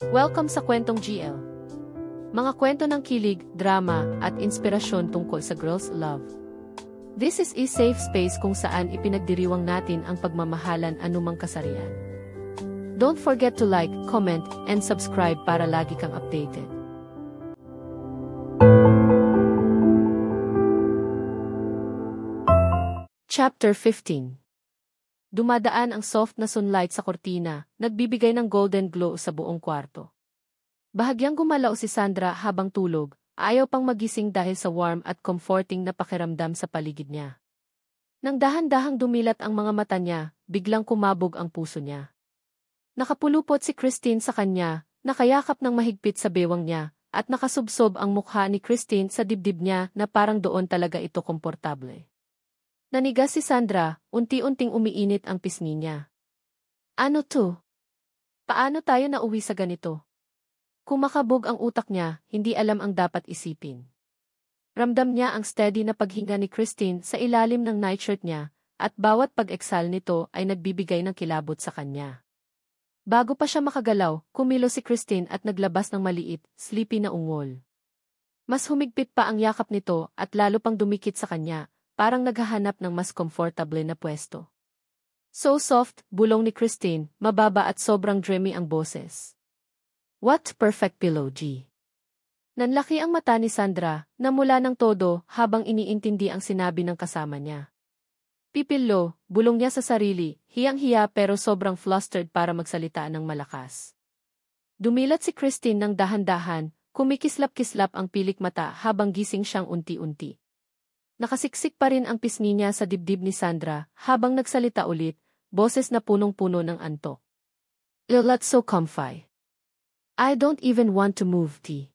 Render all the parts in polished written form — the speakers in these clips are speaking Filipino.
Welcome sa Kwentong GL. Mga kwento ng kilig, drama, at inspirasyon tungkol sa girls' love. This is a safe space kung saan ipinagdiriwang natin ang pagmamahalan anumang kasarian. Don't forget to like, comment, and subscribe para lagi kang updated. Chapter 15. Dumadaan ang soft na sunlight sa kortina, nagbibigay ng golden glow sa buong kwarto. Bahagyang gumalaw si Sandra habang tulog, ayaw pang magising dahil sa warm at comforting na pakiramdam sa paligid niya. Nang dahan-dahang dumilat ang mga mata niya, biglang kumabog ang puso niya. Nakapulupot si Christine sa kanya, nakayakap ng mahigpit sa bewang niya, at nakasubsob ang mukha ni Christine sa dibdib niya na parang doon talaga ito komportable. Nanigas si Sandra, unti-unting umiinit ang pisngi niya. Ano to? Paano tayo nauwi sa ganito? Kumakabog ang utak niya, hindi alam ang dapat isipin. Ramdam niya ang steady na paghinga ni Christine sa ilalim ng nightshirt niya, at bawat pag-exhale nito ay nagbibigay ng kilabot sa kanya. Bago pa siya makagalaw, kumilo si Christine at naglabas ng maliit, sleepy na ungol. Mas humigpit pa ang yakap nito at lalo pang dumikit sa kanya, parang naghahanap ng mas comfortable na pwesto. So soft, bulong ni Christine, mababa at sobrang dreamy ang boses. What perfect pillow, G. Nanlaki ang mata ni Sandra, namula ng todo habang iniintindi ang sinabi ng kasama niya. Pipillo, bulong niya sa sarili, hiyang-hiya pero sobrang flustered para magsalita ng malakas. Dumilat si Christine ng dahan-dahan, kumikislap-kislap ang pilik mata habang gising siyang unti-unti. Nakasiksik pa rin ang pisngi niya sa dibdib ni Sandra habang nagsalita ulit, boses na punong-puno ng antok. That's so comfy. I don't even want to move, T.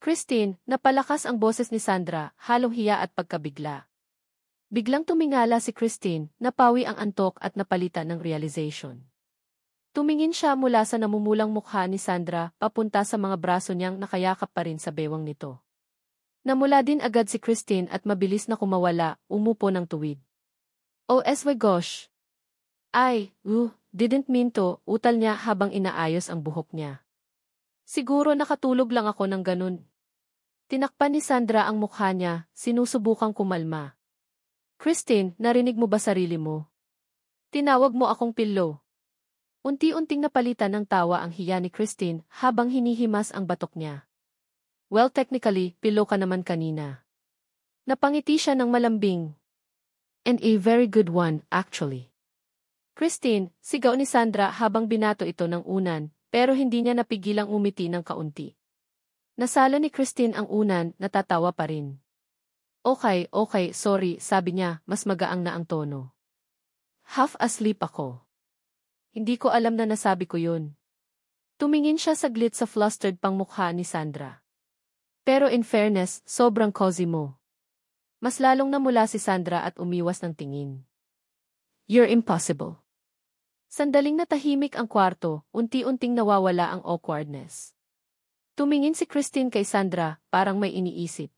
Christine, napalakas ang boses ni Sandra, halong hiya at pagkabigla. Biglang tumingala si Christine, napawi ang antok at napalitan ng realization. Tumingin siya mula sa namumulang mukha ni Sandra papunta sa mga braso niyang nakayakap pa rin sa bewang nito. Namula din agad si Christine at mabilis na kumawala, umupo ng tuwid. Oh my gosh! Didn't mean to, utal niya habang inaayos ang buhok niya. Siguro nakatulog lang ako ng ganun. Tinakpan ni Sandra ang mukha niya, sinusubukang kumalma. Christine, narinig mo ba sarili mo? Tinawag mo akong pillow. Unti-unting napalitan ng tawa ang hiya ni Christine habang hinihimas ang batok niya. Well, technically, pillow ka naman kanina. Napangiti siya ng malambing. And a very good one, actually. Christine, sigaw ni Sandra habang binato ito ng unan, pero hindi niya napigilang umiti ng kaunti. Nasalo ni Christine ang unan, natatawa pa rin. Okay, sorry, sabi niya, mas magaang na ang tono. Half asleep ako. Hindi ko alam na nasabi ko yun. Tumingin siya saglit sa flustered pang mukha ni Sandra. Pero in fairness, sobrang cozy mo. Mas lalong namula si Sandra at umiwas ng tingin. You're impossible. Sandaling natahimik ang kwarto, unti-unting nawawala ang awkwardness. Tumingin si Christine kay Sandra, parang may iniisip.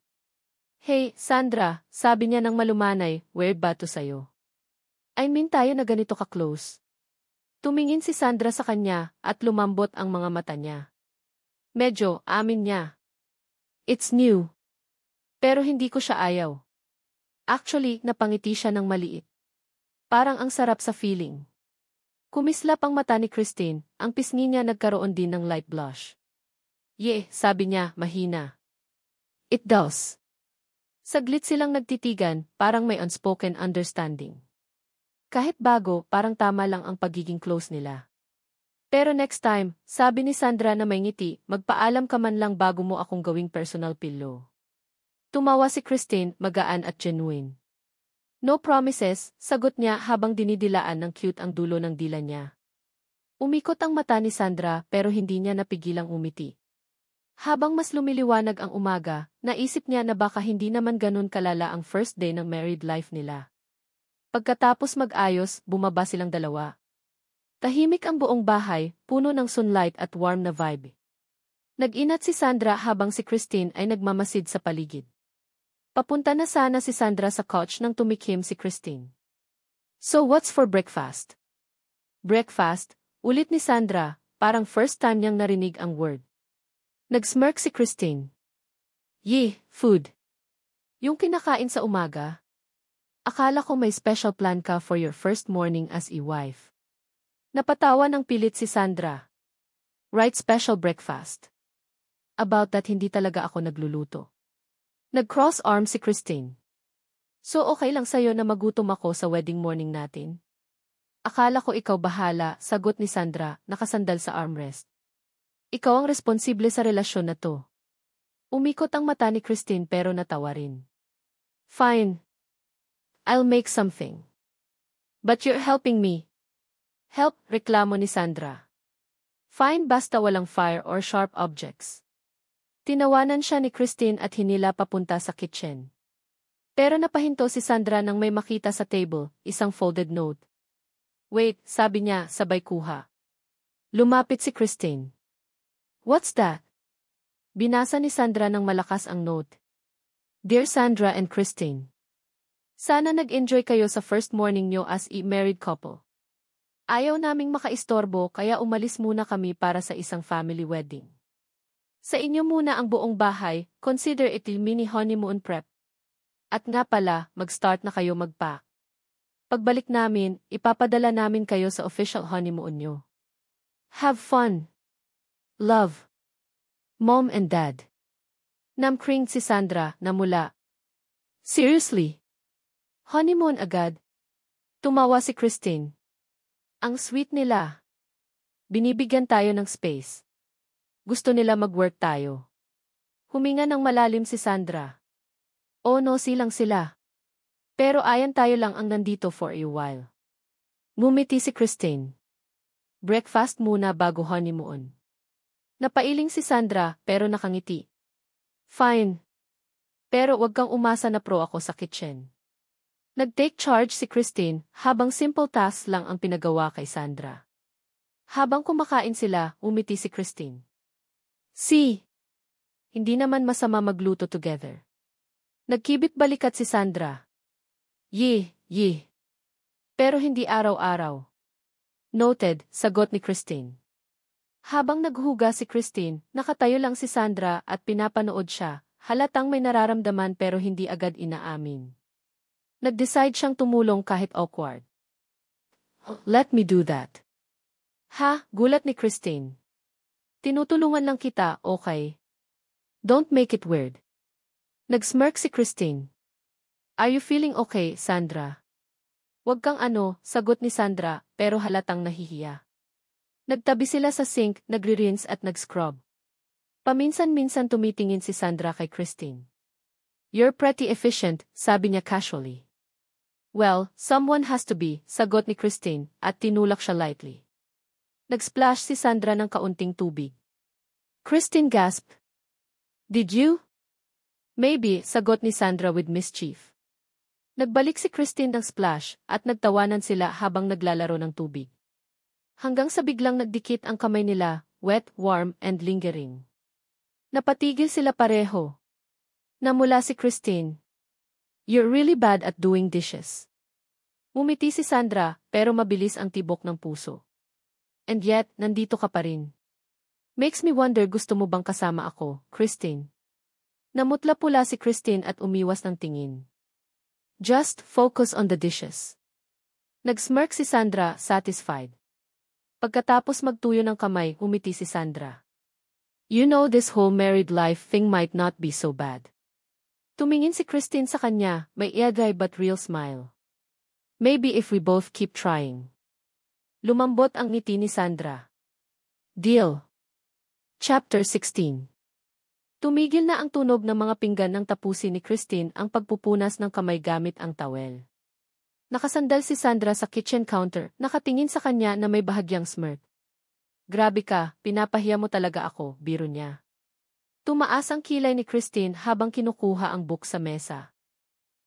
Hey, Sandra, sabi niya ng malumanay, weird ba to sa'yo? I mean tayo na ganito ka-close. Tumingin si Sandra sa kanya at lumambot ang mga mata niya. Medyo, amin niya. It's new. Pero hindi ko siya ayaw. Actually, napangiti siya ng maliit. Parang ang sarap sa feeling. Kumislap ang mata ni Christine, ang pisngi niya nagkaroon din ng light blush. Sabi niya, mahina. It does. Saglit silang nagtitigan, parang may unspoken understanding. Kahit bago, parang tama lang ang pagiging close nila. Pero next time, sabi ni Sandra na may ngiti, magpaalam ka man lang bago mo akong gawing personal pillow. Tumawa si Christine, magaan at genuine. No promises, sagot niya habang dinidilaan ng cute ang dulo ng dila niya. Umikot ang mata ni Sandra pero hindi niya napigilang umiti. Habang mas lumiliwanag ang umaga, naisip niya na baka hindi naman ganun kalala ang first day ng married life nila. Pagkatapos mag-ayos, bumaba silang dalawa. Tahimik ang buong bahay, puno ng sunlight at warm na vibe. Nag-inat si Sandra habang si Christine ay nagmamasid sa paligid. Papunta na sana si Sandra sa couch nang tumikim si Christine. So what's for breakfast? Breakfast, ulit ni Sandra, parang first time niyang narinig ang word. Nag-smirk si Christine. Yeh, food. Yung kinakain sa umaga? Akala ko may special plan ka for your first morning as a wife. Napatawa ng pilit si Sandra. Right, special breakfast. About that, hindi talaga ako nagluluto. Nag-cross arm si Christine. So okay lang sa'yo na magutom ako sa wedding morning natin? Akala ko ikaw bahala, sagot ni Sandra, nakasandal sa armrest. Ikaw ang responsible sa relasyon na to. Umikot ang mata ni Christine pero natawa rin. Fine. I'll make something. But you're helping me. Help, reklamo ni Sandra. Fine basta walang fire or sharp objects. Tinawanan siya ni Christine at hinila papunta sa kitchen. Pero napahinto si Sandra nang may makita sa table, isang folded note. Wait, sabi niya, sabay kuha. Lumapit si Christine. What's that? Binasa ni Sandra ng malakas ang note. Dear Sandra and Christine. Sana nag-enjoy kayo sa first morning nyo as a married couple. Ayaw naming makaistorbo kaya umalis muna kami para sa isang family wedding. Sa inyo muna ang buong bahay, consider it a mini honeymoon prep. At nga pala, mag-start na kayo mag-pack. Pagbalik namin, ipapadala namin kayo sa official honeymoon nyo. Have fun. Love. Mom and Dad. Namkring si Sandra na mula. Seriously? Honeymoon agad? Tumawa si Christine. Ang sweet nila. Binibigyan tayo ng space. Gusto nila mag-work tayo. Huminga ng malalim si Sandra. Oh no, silang sila. Pero ayan tayo lang ang nandito for a while. Ngumiti si Christine. Breakfast muna bago honeymoon. Napailing si Sandra pero nakangiti. Fine. Pero wag kang umasa na pro ako sa kitchen. Nag-take charge si Christine habang simple tasks lang ang pinagawa kay Sandra. Habang kumakain sila, umiti si Christine. See? Hindi naman masama magluto together. Nagkibit balikat si Sandra. Yeh. Pero hindi araw-araw. Noted, sagot ni Christine. Habang naghuga si Christine, nakatayo lang si Sandra at pinapanood siya, halatang may nararamdaman pero hindi agad inaamin. Nag-decide siyang tumulong kahit awkward. Let me do that. Ha, gulat ni Christine. Tinutulungan lang kita, okay? Don't make it weird. Nag-smirk si Christine. Are you feeling okay, Sandra? Wag kang sagot ni Sandra, pero halatang nahihiya. Nagtabi sila sa sink, nagre-rinse at nag-scrub. Paminsan-minsan tumitingin si Sandra kay Christine. You're pretty efficient, sabi niya casually. Well, someone has to be, sagot ni Christine, at tinulak siya lightly. Nag-splash si Sandra ng kaunting tubig. Christine gasped. Did you? Maybe, sagot ni Sandra with mischief. Nagbalik si Christine ng splash at nagtawanan sila habang naglalaro ng tubig. Hanggang sa biglang nagdikit ang kamay nila, wet, warm, and lingering. Napatigil sila pareho. Namula si Christine. You're really bad at doing dishes. Umiti si Sandra pero mabilis ang tibok ng puso. And yet, nandito ka pa rin. Makes me wonder gusto mo bang kasama ako, Christine? Namutla-pula si Christine at umiwas ng tingin. Just focus on the dishes. Nag-smirk si Sandra, satisfied. Pagkatapos magtuyo ng kamay, umiti si Sandra. You know this whole married life thing might not be so bad. Tumingin si Christine sa kanya, may iagay but real smile. Maybe if we both keep trying. Lumambot ang ngiti ni Sandra. Deal. Chapter 16. Tumigil na ang tunog ng mga pinggan nang tapusin ni Christine ang pagpupunas ng kamay gamit ang towel. Nakasandal si Sandra sa kitchen counter, nakatingin sa kanya na may bahagyang smirk. Grabe ka, pinapahiya mo talaga ako, biro niya. Tumaas ang kilay ni Christine habang kinukuha ang book sa mesa.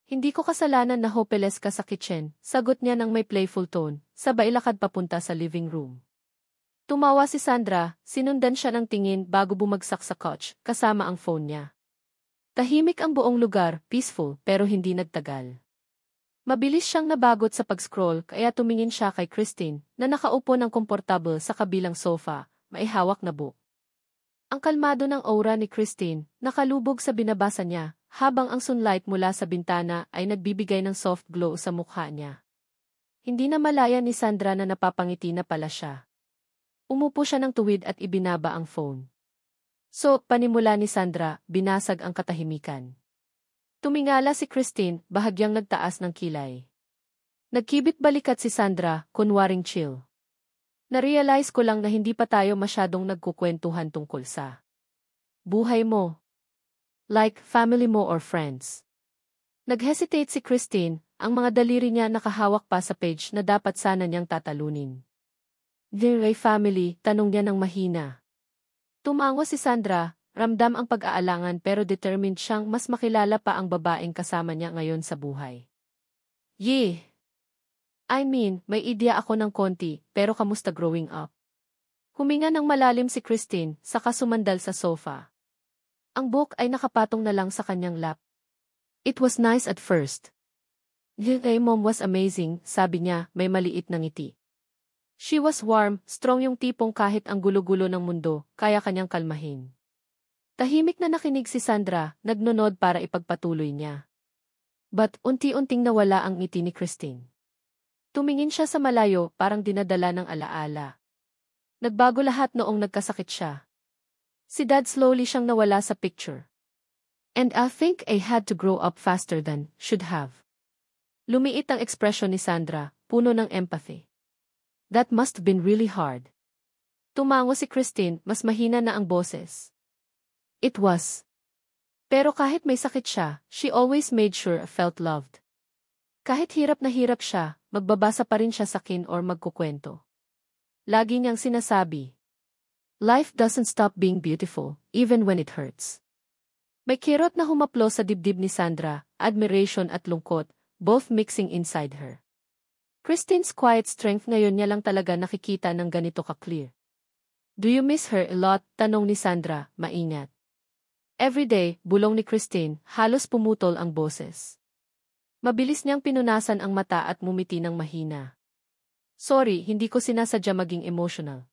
Hindi ko kasalanan na hopeless ka sa kitchen, sagot niya ng may playful tone, sabay lakad papunta sa living room. Tumawa si Sandra, sinundan siya ng tingin bago bumagsak sa couch, kasama ang phone niya. Tahimik ang buong lugar, peaceful, pero hindi nagtagal. Mabilis siyang nabagot sa pag-scroll kaya tumingin siya kay Christine, na nakaupo ng komportable sa kabilang sofa, maihawak na book. Ang kalmado ng aura ni Christine, nakalubog sa binabasa niya, habang ang sunlight mula sa bintana ay nagbibigay ng soft glow sa mukha niya. Hindi na malaya ni Sandra na napapangiti na pala siya. Umupo siya ng tuwid at ibinaba ang phone. So, panimula ni Sandra, binasag ang katahimikan. Tumingala si Christine, bahagyang nagtaas ng kilay. Nagkibit balikat si Sandra, kunwaring chill. Narealize ko lang na hindi pa tayo masyadong nagkukwentuhan tungkol sa buhay mo. Like family mo or friends. Nag-hesitate si Christine, ang mga daliri niya nakahawak pa sa page na dapat sana niyang tatalunin. Dear family, tanong niya ng mahina. Tumango si Sandra, ramdam ang pag-aalangan pero determined siyang mas makilala pa ang babaeng kasama niya ngayon sa buhay. Yeh! I mean, may ideya ako ng konti, pero kamusta growing up? Huminga ng malalim si Christine, saka sumandal sa sofa. Ang book ay nakapatong na lang sa kanyang lap. It was nice at first. Hey, mom was amazing, sabi niya, may maliit na ngiti. She was warm, strong yung tipong kahit ang gulo-gulo ng mundo, kaya kanyang kalmahin. Tahimik na nakinig si Sandra, nagnunod para ipagpatuloy niya. But unti-unting nawala ang ngiti ni Christine. Tumingin siya sa malayo, parang dinadala ng alaala. Nagbago lahat noong nagkasakit siya. Si Dad slowly siyang nawala sa picture. And I think I had to grow up faster than should have. Lumiit ang ekspresyon ni Sandra, puno ng empathy. That must have been really hard. Tumango si Christine, mas mahina na ang boses. It was. Pero kahit may sakit siya, she always made sure I felt loved. Kahit hirap na hirap siya, magbabasa pa rin siya sa kin or magkukwento. Lagi niyang sinasabi, life doesn't stop being beautiful, even when it hurts. May kirot na humaplo sa dibdib ni Sandra, admiration at lungkot, both mixing inside her. Christine's quiet strength ngayon niya lang talaga nakikita ng ganito ka-clear. Do you miss her a lot? Tanong ni Sandra, maingat. Everyday, bulong ni Christine, halos pumutol ang boses. Mabilis niyang pinunasan ang mata at mumiti ng mahina. Sorry, hindi ko sinasadya maging emotional.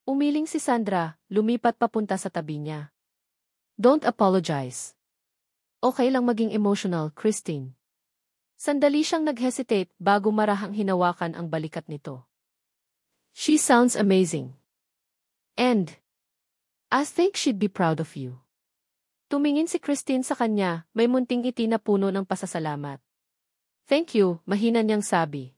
Umiling si Sandra, lumipat papunta sa tabi niya. Don't apologize. Okay lang maging emotional, Christine. Sandali siyang nag-hesitate bago marahang hinawakan ang balikat nito. She sounds amazing. And I think she'd be proud of you. Tumingin si Christine sa kanya, may munting ngiti na puno ng pasasalamat. Thank you, mahina niyang sabi.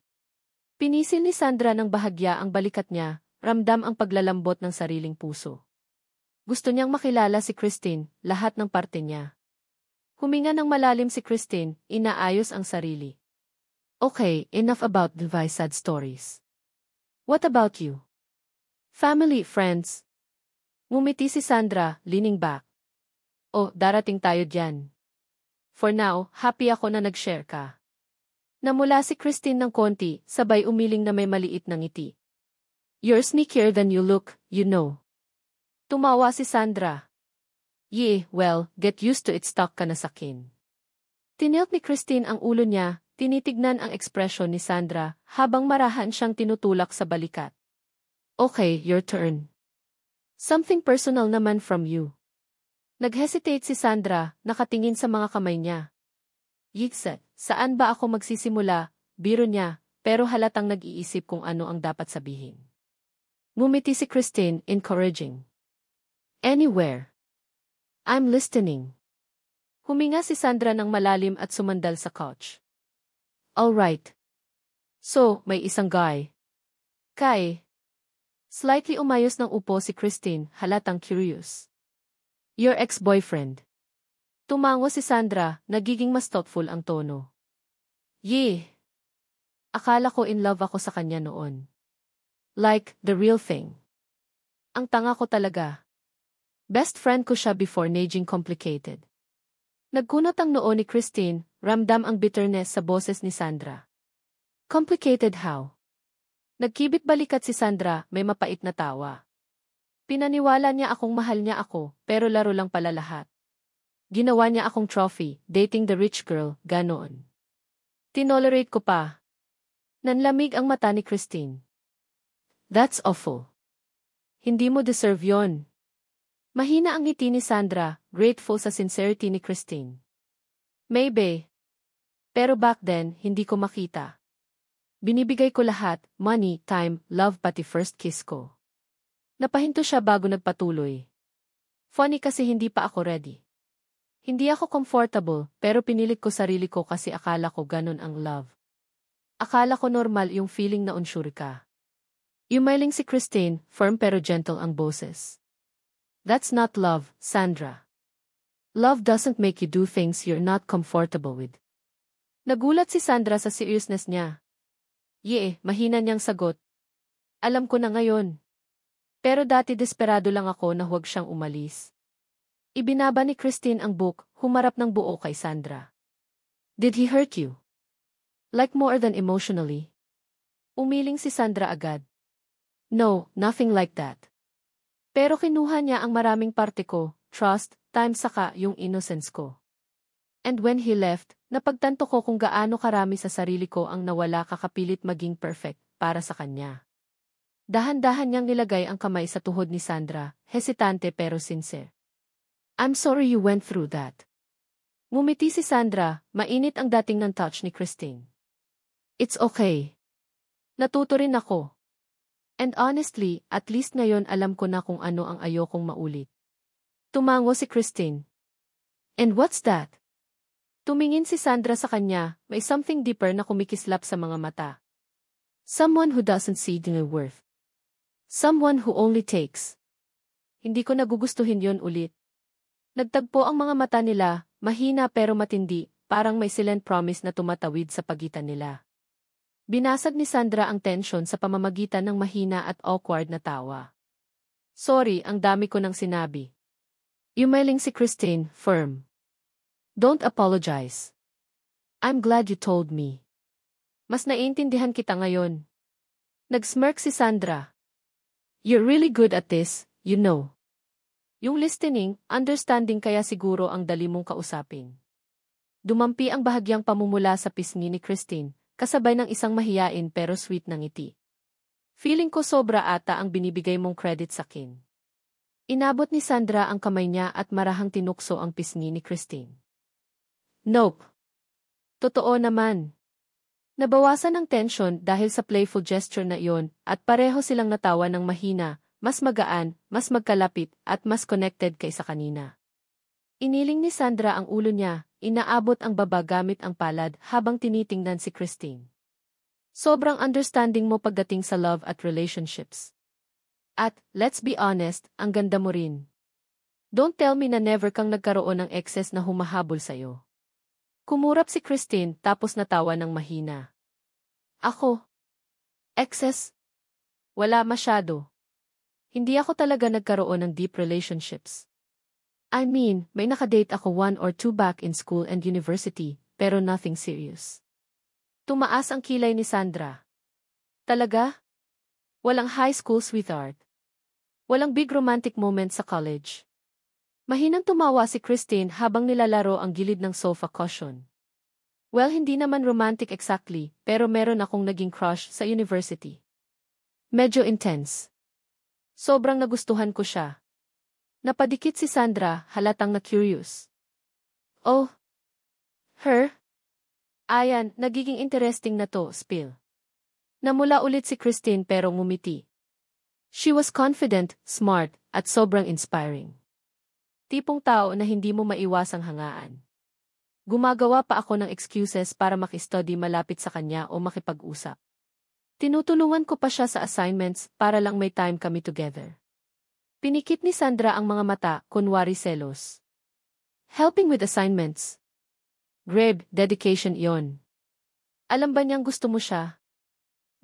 Pinisil ni Sandra ng bahagya ang balikat niya, ramdam ang paglalambot ng sariling puso. Gusto niyang makilala si Christine, lahat ng parte niya. Huminga ng malalim si Christine, inaayos ang sarili. Okay, enough about the sad stories. What about you? Family, friends? Ngumiti si Sandra, leaning back. Oh, darating tayo dyan. For now, happy ako na nag-share ka. Namula si Christine ng konti, sabay umiling na may maliit na ngiti. You're sneakier than you look, you know. Tumawa si Sandra. Yeah, well, get used to it, stuck ka na sa kin. Tinilt ni Christine ang ulo niya, tinitignan ang ekspresyon ni Sandra, habang marahan siyang tinutulak sa balikat. Okay, your turn. Something personal naman from you. Nag-hesitate si Sandra, nakatingin sa mga kamay niya. Yitset, saan ba ako magsisimula? Biro niya, pero halatang nag-iisip kung ano ang dapat sabihin. Ngumiti si Christine, encouraging. Anywhere. I'm listening. Huminga si Sandra ng malalim at sumandal sa couch. All right. So, may isang guy. Kai. Slightly umayos ng upo si Christine, halatang curious. Your ex-boyfriend. Tumango si Sandra, nagiging mas thoughtful ang tono. Yeh. Akala ko in love ako sa kanya noon. Like, the real thing. Ang tanga ko talaga. Best friend ko siya before naging complicated. Nagkunot ang noo ni Christine, ramdam ang bitterness sa boses ni Sandra. Complicated how? Nagkibit balikat si Sandra, may mapait na tawa. Pinaniwala niya akong mahal niya ako, pero laro lang pala lahat. Ginawa niya akong trophy, dating the rich girl, ganoon. Tinolerate ko pa. Nanlamig ang mata ni Christine. That's awful. Hindi mo deserve yon. Mahina ang ngiti ni Sandra, grateful sa sincerity ni Christine. Maybe. Pero back then, hindi ko makita. Binibigay ko lahat, money, time, love pati first kiss ko. Napahinto siya bago nagpatuloy. Funny kasi hindi pa ako ready. Hindi ako comfortable, pero pinilit ko sarili ko kasi akala ko ganun ang love. Akala ko normal yung feeling na unsure ka. Yumaling si Christine, firm pero gentle ang boses. That's not love, Sandra. Love doesn't make you do things you're not comfortable with. Nagulat si Sandra sa seriousness niya. Mahina niyang sagot. Alam ko na ngayon. Pero dati desperado lang ako na huwag siyang umalis. Ibinaba ni Christine ang book, humarap ng buo kay Sandra. Did he hurt you? Like more than emotionally? Umiling si Sandra agad. No, nothing like that. Pero kinuha niya ang maraming parte ko, trust, time saka yung innocence ko. And when he left, napagtanto ko kung gaano karami sa sarili ko ang nawala kakapilit maging perfect para sa kanya. Dahan-dahan niyang nilagay ang kamay sa tuhod ni Sandra, hesitante pero sincere. I'm sorry you went through that. Ngumiti si Sandra, mainit ang dating ng touch ni Christine. It's okay. Natuto rin ako. And honestly, at least ngayon alam ko na kung ano ang ayokong maulit. Tumango si Christine. And what's that? Tumingin si Sandra sa kanya, may something deeper na kumikislap sa mga mata. Someone who doesn't see their worth. Someone who only takes. Hindi ko nagugustuhin yon ulit. Nagtagpo ang mga mata nila, mahina pero matindi, parang may silent promise na tumatawid sa pagitan nila. Binasag ni Sandra ang tension sa pamamagitan ng mahina at awkward na tawa. Sorry, ang dami ko nang sinabi. Yumaling si Christine, firm. Don't apologize. I'm glad you told me. Mas naiintindihan kita ngayon. Nag-smirk si Sandra. You're really good at this, you know. Yung listening, understanding kaya siguro ang dali mong kausapin. Dumampi ang bahagyang pamumula sa pisngi ni Christine, kasabay ng isang mahiyain pero sweet na ngiti. Feeling ko sobra ata ang binibigay mong credit sa akin. Inabot ni Sandra ang kamay niya at marahang tinukso ang pisngi ni Christine. Nope. Totoo naman. Nabawasan ang tension dahil sa playful gesture na iyon at pareho silang natawa ng mahina, mas magaan, mas magkalapit at mas connected kaysa kanina. Iniling ni Sandra ang ulo niya, inaabot ang baba gamit ang palad habang tinitingnan si Christine. Sobrang understanding mo pagdating sa love at relationships. At, let's be honest, ang ganda mo rin. Don't tell me na never kang nagkaroon ng excess na humahabol sa'yo. Kumurap si Christine tapos natawa ng mahina. Ako? Excess? Wala masyado. Hindi ako talaga nagkaroon ng deep relationships. I mean, may nakadate ako 1 or 2 back in school and university, pero nothing serious. Tumaas ang kilay ni Sandra. Talaga? Walang high school sweetheart. Walang big romantic moment sa college. Mahinang tumawa si Christine habang nilalaro ang gilid ng sofa cushion. Well, hindi naman romantic exactly, pero meron akong naging crush sa university. Medyo intense. Sobrang nagustuhan ko siya. Napadikit si Sandra, halatang na-curious. Oh. Her? Ayan, nagiging interesting na to, spill. Namula ulit si Christine pero ngumiti. She was confident, smart, at sobrang inspiring. Tipong tao na hindi mo maiwasang hangaan. Gumagawa pa ako ng excuses para makistudy malapit sa kanya o makipag-usap. Tinutulungan ko pa siya sa assignments para lang may time kami together. Pinikit ni Sandra ang mga mata, kunwari selos. Helping with assignments. Grab, dedication iyon. Alam ba niyang gusto mo siya?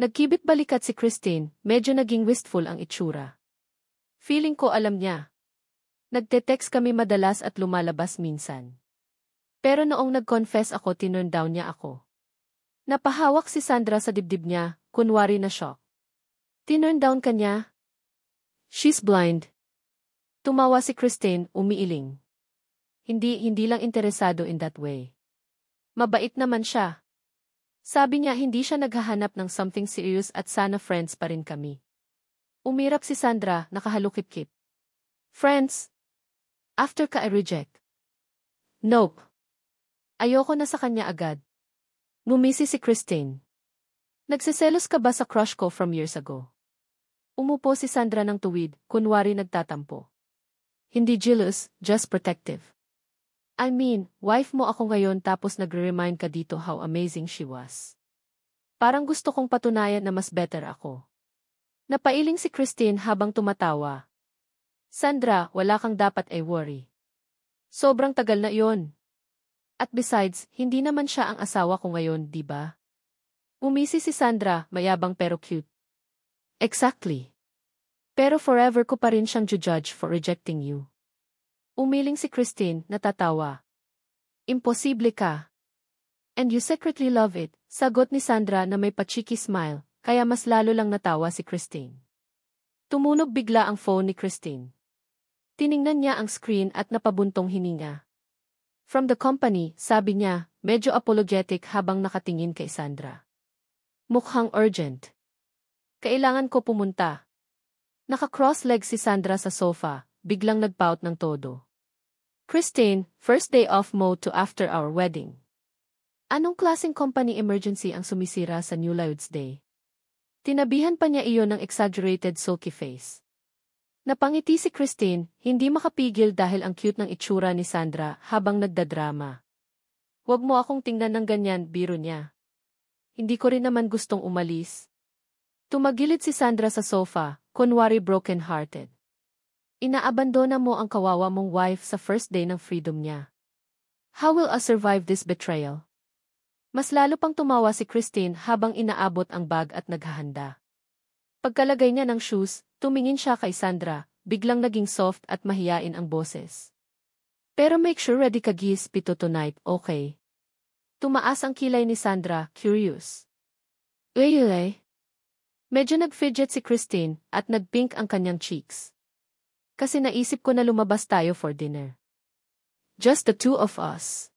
Nagkibit balikat si Christine, medyo naging wistful ang itsura. Feeling ko alam niya. Nagte-text kami madalas at lumalabas minsan. Pero noong nag-confess ako, tinurn down niya ako. Napahawak si Sandra sa dibdib niya, kunwari na shock. Tinurn down ka niya? She's blind. Tumawa si Christine, umiiling. Hindi lang interesado in that way. Mabait naman siya. Sabi niya hindi siya naghahanap ng something serious at sana friends pa rin kami. Umirap si Sandra, nakahalukip-kip. Friends? After ka I-reject. Nope. Ayoko na sa kanya agad. Ngumisi si Christine. Nagsiselos ka ba sa crush ko from years ago? Umupo si Sandra ng tuwid, kunwari nagtatampo. Hindi jealous, just protective. I mean, wife mo ako ngayon tapos nagre-remind ka dito how amazing she was. Parang gusto kong patunayan na mas better ako. Napailing si Christine habang tumatawa. Sandra, wala kang dapat ay worry. Sobrang tagal na iyon. At besides, hindi naman siya ang asawa ko ngayon, di ba? Umisi si Sandra, mayabang pero cute. Exactly. Pero forever ko pa rin siyang judge for rejecting you. Umiling si Christine, natatawa. Imposible ka. And you secretly love it, sagot ni Sandra na may pa-cheeky smile, kaya mas lalo lang natawa si Christine. Tumunog bigla ang phone ni Christine. Tiningnan niya ang screen at napabuntong hininga. From the company, sabi niya, medyo apologetic habang nakatingin kay Sandra. Mukhang urgent. Kailangan ko pumunta. Naka-cross-leg si Sandra sa sofa, biglang nagpout ng todo. Christine, first day off mo to after our wedding. Anong klaseng company emergency ang sumisira sa New Lives Day? Tinabihan pa niya iyon ng exaggerated sulky face. Napangiti si Christine, hindi makapigil dahil ang cute ng itsura ni Sandra habang nagdadrama. Huwag mo akong tingnan ng ganyan, biro niya. Hindi ko rin naman gustong umalis. Tumagilid si Sandra sa sofa, kunwari broken-hearted. Inaabandona mo ang kawawa mong wife sa first day ng freedom niya. How will I survive this betrayal? Mas lalo pang tumawa si Christine habang inaabot ang bag at naghahanda. Pagkalagay niya ng shoes, tumingin siya kay Sandra, biglang naging soft at mahiyain ang boses. Pero make sure ready ka gis pito tonight, okay? Tumaas ang kilay ni Sandra, curious. Uy. Medyo nag-fidget si Christine at nag-pink ang kanyang cheeks. Kasi naisip ko na lumabas tayo for dinner. Just the two of us.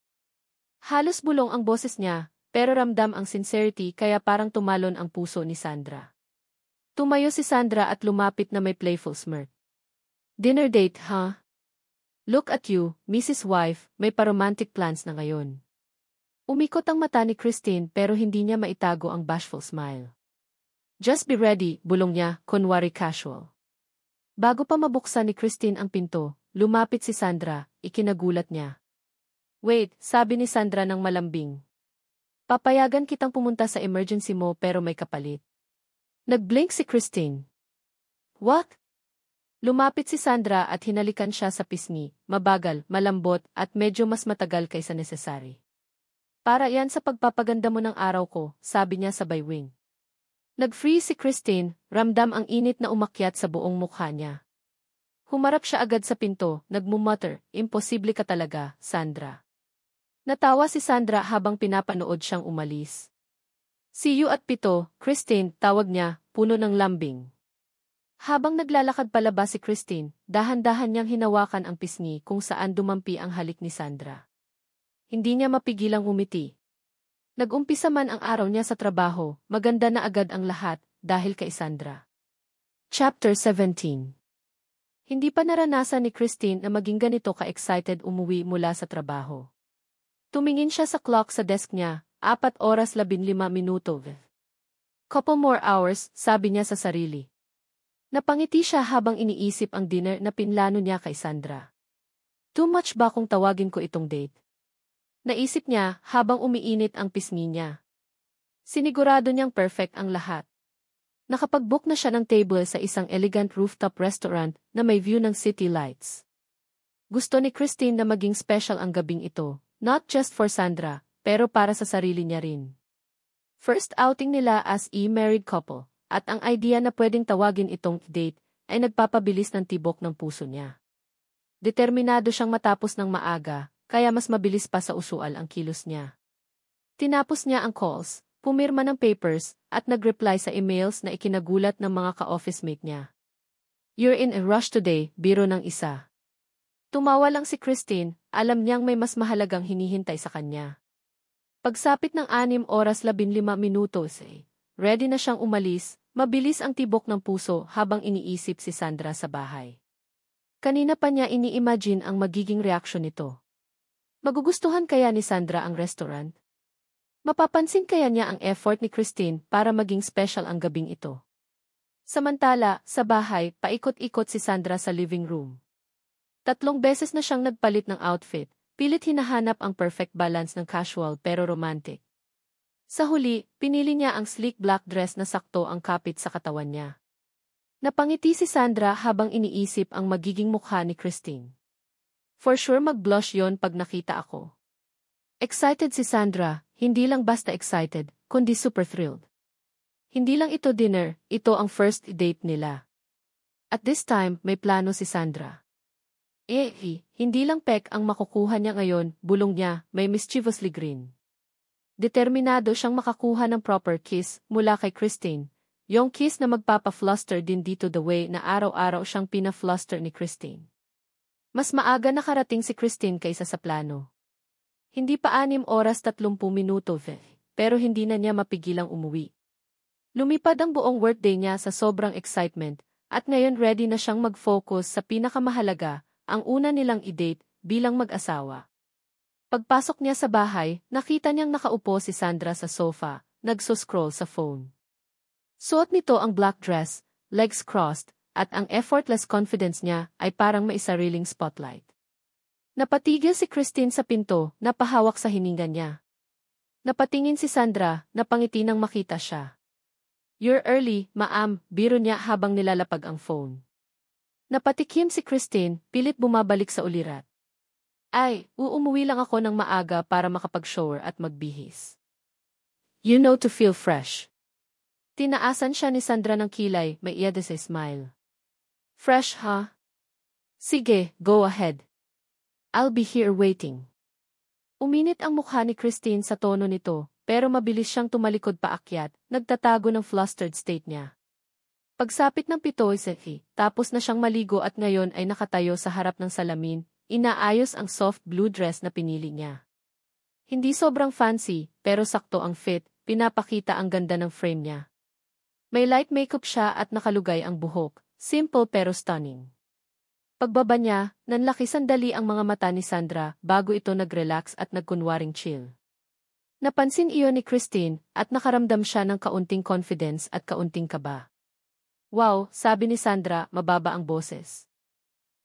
Halos bulong ang boses niya, pero ramdam ang sincerity kaya parang tumalon ang puso ni Sandra. Tumayo si Sandra at lumapit na may playful smirk. Dinner date, huh? Look at you, Mrs. Wife, may pa-romantic plans na ngayon. Umikot ang mata ni Christine pero hindi niya maitago ang bashful smile. Just be ready, bulong niya, kunwari casual. Bago pa mabuksan ni Christine ang pinto, lumapit si Sandra, ikinagulat niya. Wait, sabi ni Sandra ng malambing. Papayagan kitang pumunta sa emergency mo pero may kapalit. Nag-blink si Christine. What? Lumapit si Sandra at hinalikan siya sa pisngi, mabagal, malambot at medyo mas matagal kaysa necessary. Para yan sa pagpapaganda mo ng araw ko, sabi niya sabay wing. Nag-freeze si Christine, ramdam ang init na umakyat sa buong mukha niya. Humarap siya agad sa pinto, nagmumutter, imposible ka talaga, Sandra. Natawa si Sandra habang pinapanood siyang umalis. See you at 7, Christine, tawag niya, puno ng lambing. Habang naglalakad palabas si Christine, dahan-dahan niyang hinawakan ang pisngi kung saan dumampi ang halik ni Sandra. Hindi niya mapigilang umiti. Nag-umpisa man ang araw niya sa trabaho, maganda na agad ang lahat dahil kay Sandra. Chapter 17. Hindi pa naranasan ni Christine na maging ganito ka-excited umuwi mula sa trabaho. Tumingin siya sa clock sa desk niya, 4:15. Couple more hours, sabi niya sa sarili. Napangiti siya habang iniisip ang dinner na pinlano niya kay Sandra. Too much ba kung tawagin ko itong date? Naisip niya habang umiinit ang pisngi niya. Sinigurado niyang perfect ang lahat. Nakapag-book na siya ng table sa isang elegant rooftop restaurant na may view ng city lights. Gusto ni Christine na maging special ang gabing ito, not just for Sandra, pero para sa sarili niya rin. First outing nila as a married couple, at ang idea na pwedeng tawagin itong date ay nagpapabilis ng tibok ng puso niya. Determinado siyang matapos ng maaga, kaya mas mabilis pa sa usual ang kilos niya. Tinapos niya ang calls, pumirma ng papers, at nag-reply sa emails na ikinagulat ng mga ka-office mate niya. You're in a rush today, biro ng isa. Tumawa lang si Christine, alam niyang may mas mahalagang hinihintay sa kanya. Pagsapit ng 6:15, ready na siyang umalis, Mabilis ang tibok ng puso habang iniisip si Sandra sa bahay. Kanina pa niya ini-imagine ang magiging reaksyon nito. Magugustuhan kaya ni Sandra ang restaurant? Mapapansin kaya niya ang effort ni Christine para maging special ang gabing ito? Samantala, sa bahay, paikot-ikot si Sandra sa living room. 3 beses na siyang nagpalit ng outfit, pilit hinahanap ang perfect balance ng casual pero romantic. Sa huli, pinili niya ang sleek black dress na sakto ang kapit sa katawan niya. Napangiti si Sandra habang iniisip ang magiging mukha ni Christine. For sure mag-blush yon pag nakita ako. Excited si Sandra, hindi lang basta excited, kundi super thrilled. Hindi lang ito dinner, ito ang first date nila. At this time, may plano si Sandra. Hindi lang pek ang makukuha niya ngayon, bulong niya, may mischievously grin. Determinado siyang makakuha ng proper kiss mula kay Christine, yung kiss na magpapa-fluster din dito the way na araw-araw siyang pina-fluster ni Christine. Mas maaga nakarating si Christine kaysa sa plano. Hindi pa 6 oras 30 minuto, pero hindi na niya mapigilang umuwi. Lumipad ang buong workday niya sa sobrang excitement, at ngayon ready na siyang mag-focus sa pinakamahalaga, ang una nilang i-date bilang mag-asawa. Pagpasok niya sa bahay, nakita niyang nakaupo si Sandra sa sofa, nagso-scroll sa phone. Suot nito ang black dress, legs crossed, at ang effortless confidence niya ay parang may sariling spotlight. Napatigil si Christine sa pinto, napahawak sa hininga niya. Napatingin si Sandra, napangiti nang makita siya. You're early, ma'am, biro niya habang nilalapag ang phone. Napatikim si Christine, pilit bumabalik sa ulirat. Ay, umuwi lang ako ng maaga para makapag-shower at magbihis. You know to feel fresh. Tinaasan siya ni Sandra ng kilay, may iyada sa smile. Fresh, huh? Sige, go ahead. I'll be here waiting. Uminit ang mukha ni Christine sa tono nito, pero mabilis siyang tumalikod paakyat, nagtatago ng flustered state niya. Pagsapit ng 7:00, tapos na siyang maligo at ngayon ay nakatayo sa harap ng salamin, inaayos ang soft blue dress na pinili niya. Hindi sobrang fancy, pero sakto ang fit, pinapakita ang ganda ng frame niya. May light makeup siya at nakalugay ang buhok, simple pero stunning. Pagbaba niya, nanlaki sandali ang mga mata ni Sandra bago ito nag-relax at nagkunwaring chill. Napansin iyon ni Christine at nakaramdam siya ng kaunting confidence at kaunting kaba. Wow, sabi ni Sandra, mababa ang boses.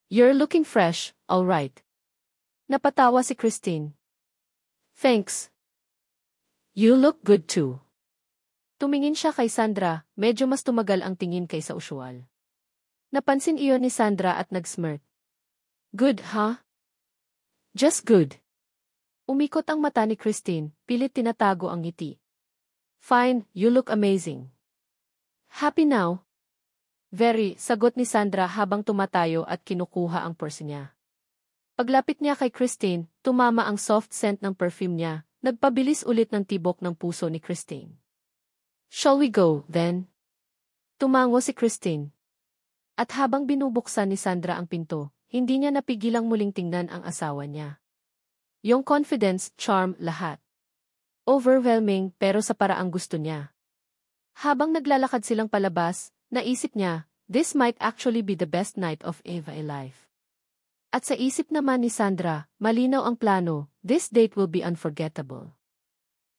You're looking fresh, all right. Napatawa si Christine. Thanks. You look good too. Tumingin siya kay Sandra, medyo mas tumagal ang tingin kaysa usual. Napansin iyon ni Sandra at nag-smirk. Good, huh? Just good. Umikot ang mata ni Christine, pilit tinatago ang ngiti. Fine, you look amazing. Happy now? Very, sagot ni Sandra habang tumatayo at kinukuha ang purse niya. Paglapit niya kay Christine, tumama ang soft scent ng perfume niya, nagpabilis ulit ng tibok ng puso ni Christine. Shall we go, then? Tumango si Christine. At habang binubuksan ni Sandra ang pinto, hindi niya napigilang muling tingnan ang asawa niya. Yung confidence, charm, lahat. Overwhelming pero sa paraang gusto niya. Habang naglalakad silang palabas, naisip niya, this might actually be the best night of Eva alive. At sa isip naman ni Sandra, malinaw ang plano, this date will be unforgettable.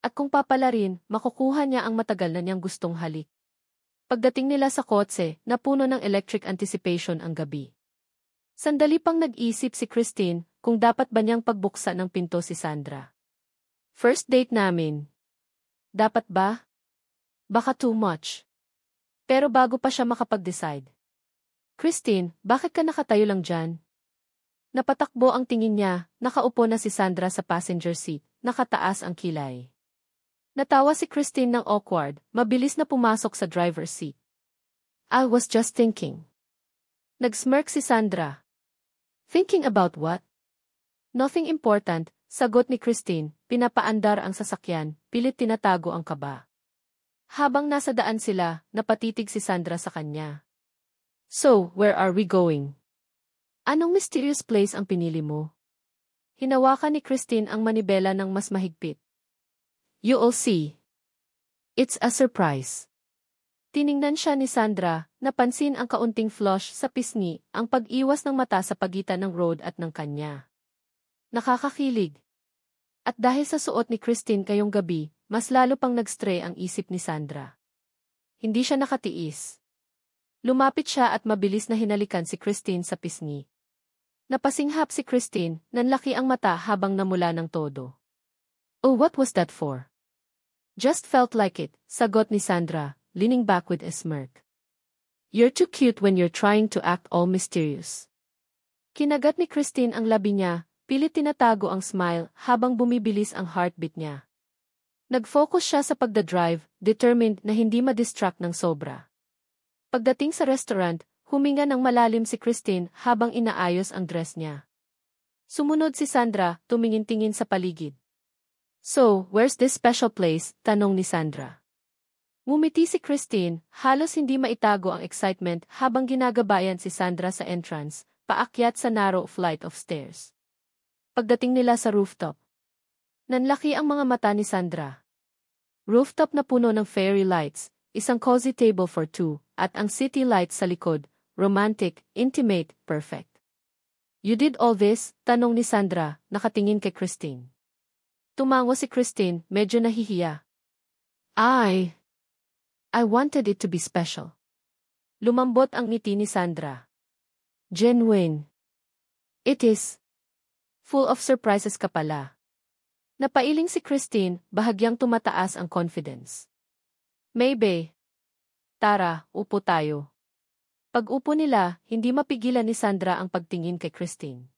At kung papalarin, makukuha niya ang matagal na niyang gustong halik. Pagdating nila sa kotse, napuno ng electric anticipation ang gabi. Sandali pang nag-isip si Christine kung dapat ba niyang pagbuksan ng pinto si Sandra. First date namin. Dapat ba? Baka too much. Pero bago pa siya makapag-decide. Christine, bakit ka nakatayo lang dyan? Napatakbo ang tingin niya, nakaupo na si Sandra sa passenger seat, nakataas ang kilay. Natawa si Christine ng awkward, mabilis na pumasok sa driver's seat. I was just thinking. Nag-smirk si Sandra. Thinking about what? Nothing important, sagot ni Christine, pinapaandar ang sasakyan, pilit tinatago ang kaba. Habang nasa daan sila, napatitig si Sandra sa kanya. So, where are we going? Anong mysterious place ang pinili mo? Hinawakan ni Christine ang manibela ng mas mahigpit. You'll see. It's a surprise. Tiningnan siya ni Sandra, napansin ang kaunting flush sa pisngi, ang pag-iwas ng mata sa pagitan ng road at ng kanya. Nakakakilig. At dahil sa suot ni Christine kayong gabi, mas lalo pang nag-stray ang isip ni Sandra. Hindi siya nakatiis. Lumapit siya at mabilis na hinalikan si Christine sa pisngi. Napasinghap si Christine, nanlaki ang mata habang namula ng todo. "Oh, what was that for?" "Just felt like it," sagot ni Sandra, leaning back with a smirk. "You're too cute when you're trying to act all mysterious." Kinagat ni Christine ang labi niya, pilit tinatago ang smile habang bumibilis ang heartbeat niya. Nag-focus siya sa pagdadrive, determined na hindi ma-distract ng sobra. Pagdating sa restaurant, huminga ng malalim si Christine habang inaayos ang dress niya. Sumunod si Sandra, tumingin-tingin sa paligid. "So, where's this special place?" tanong ni Sandra. Ngumiti si Christine, halos hindi maitago ang excitement habang ginagabayan si Sandra sa entrance, paakyat sa narrow flight of stairs. Pagdating nila sa rooftop, nanlaki ang mga mata ni Sandra. Rooftop na puno ng fairy lights, isang cozy table for two, at ang city lights sa likod, romantic, intimate, perfect. "You did all this?" tanong ni Sandra, nakatingin kay Christine. Tumango si Christine, medyo nahihiya. I wanted it to be special." Lumambot ang ngiti ni Sandra. "Genuine. It is. Full of surprises ka pala." Napailing si Christine, bahagyang tumataas ang confidence. "Maybe. Tara, upo tayo." Pag-upo nila, hindi mapigilan ni Sandra ang pagtingin kay Christine.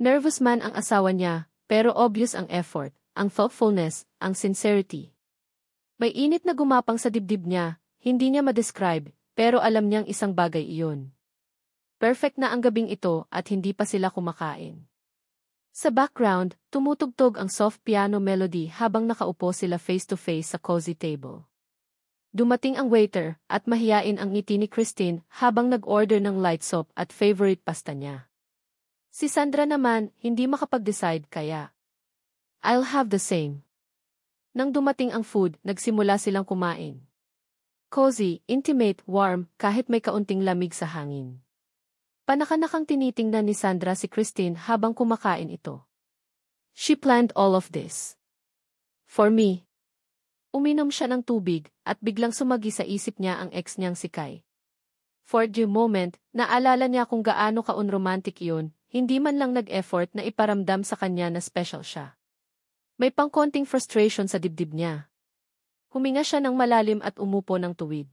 Nervous man ang asawa niya, pero obvious ang effort, ang thoughtfulness, ang sincerity. May init na gumapang sa dibdib niya, hindi niya ma-describe, pero alam niyang isang bagay iyon. Perfect na ang gabing ito at hindi pa sila kumakain. Sa background, tumutugtog ang soft piano melody habang nakaupo sila face-to-face sa cozy table. Dumating ang waiter at mahiyain ang ngiti ni Christine habang nag-order ng light soup at favorite pasta niya. Si Sandra naman, hindi makapag-decide kaya, "I'll have the same." Nang dumating ang food, nagsimula silang kumain. Cozy, intimate, warm, kahit may kaunting lamig sa hangin. Panakanakang tinitingnan ni Sandra si Christine habang kumakain ito. "She planned all of this for me." Uminom siya ng tubig at biglang sumagi sa isip niya ang ex niyang si Kai. For the moment, naalala niya kung gaano ka-unromantic iyon, hindi man lang nag-effort na iparamdam sa kanya na special siya. May pangkonting frustration sa dibdib niya. Huminga siya ng malalim at umupo ng tuwid.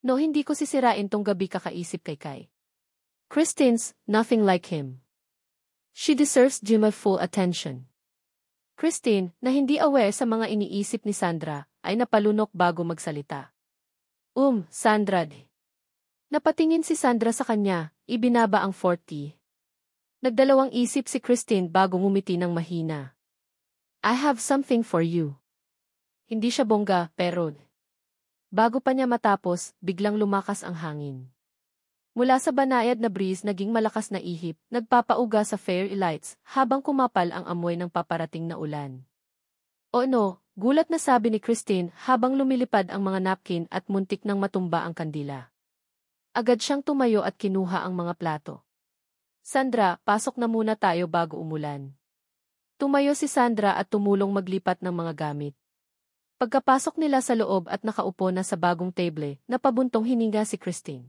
"No, hindi ko sisirain tong gabi," kakaisip kay Kai. "Christine's nothing like him. She deserves my full attention." Christine, na hindi aware sa mga iniisip ni Sandra, ay napalunok bago magsalita. Sandra. Napatingin si Sandra sa kanya, ibinaba ang 40. Nagdalawang isip si Christine bago ngumiti ng mahina. "I have something for you." Hindi siya bongga, pero bago pa niya matapos, biglang lumakas ang hangin. Mula sa banayad na breeze naging malakas na ihip, nagpapauga sa fairy lights habang kumapal ang amoy ng paparating na ulan. "Oh no," gulat na sabi ni Christine habang lumilipad ang mga napkin at muntik nang matumba ang kandila. Agad siyang tumayo at kinuha ang mga plato. "Sandra, pasok na muna tayo bago umulan." Tumayo si Sandra at tumulong maglipat ng mga gamit. Pagkapasok nila sa loob at nakaupo na sa bagong table, napabuntong hininga si Christine.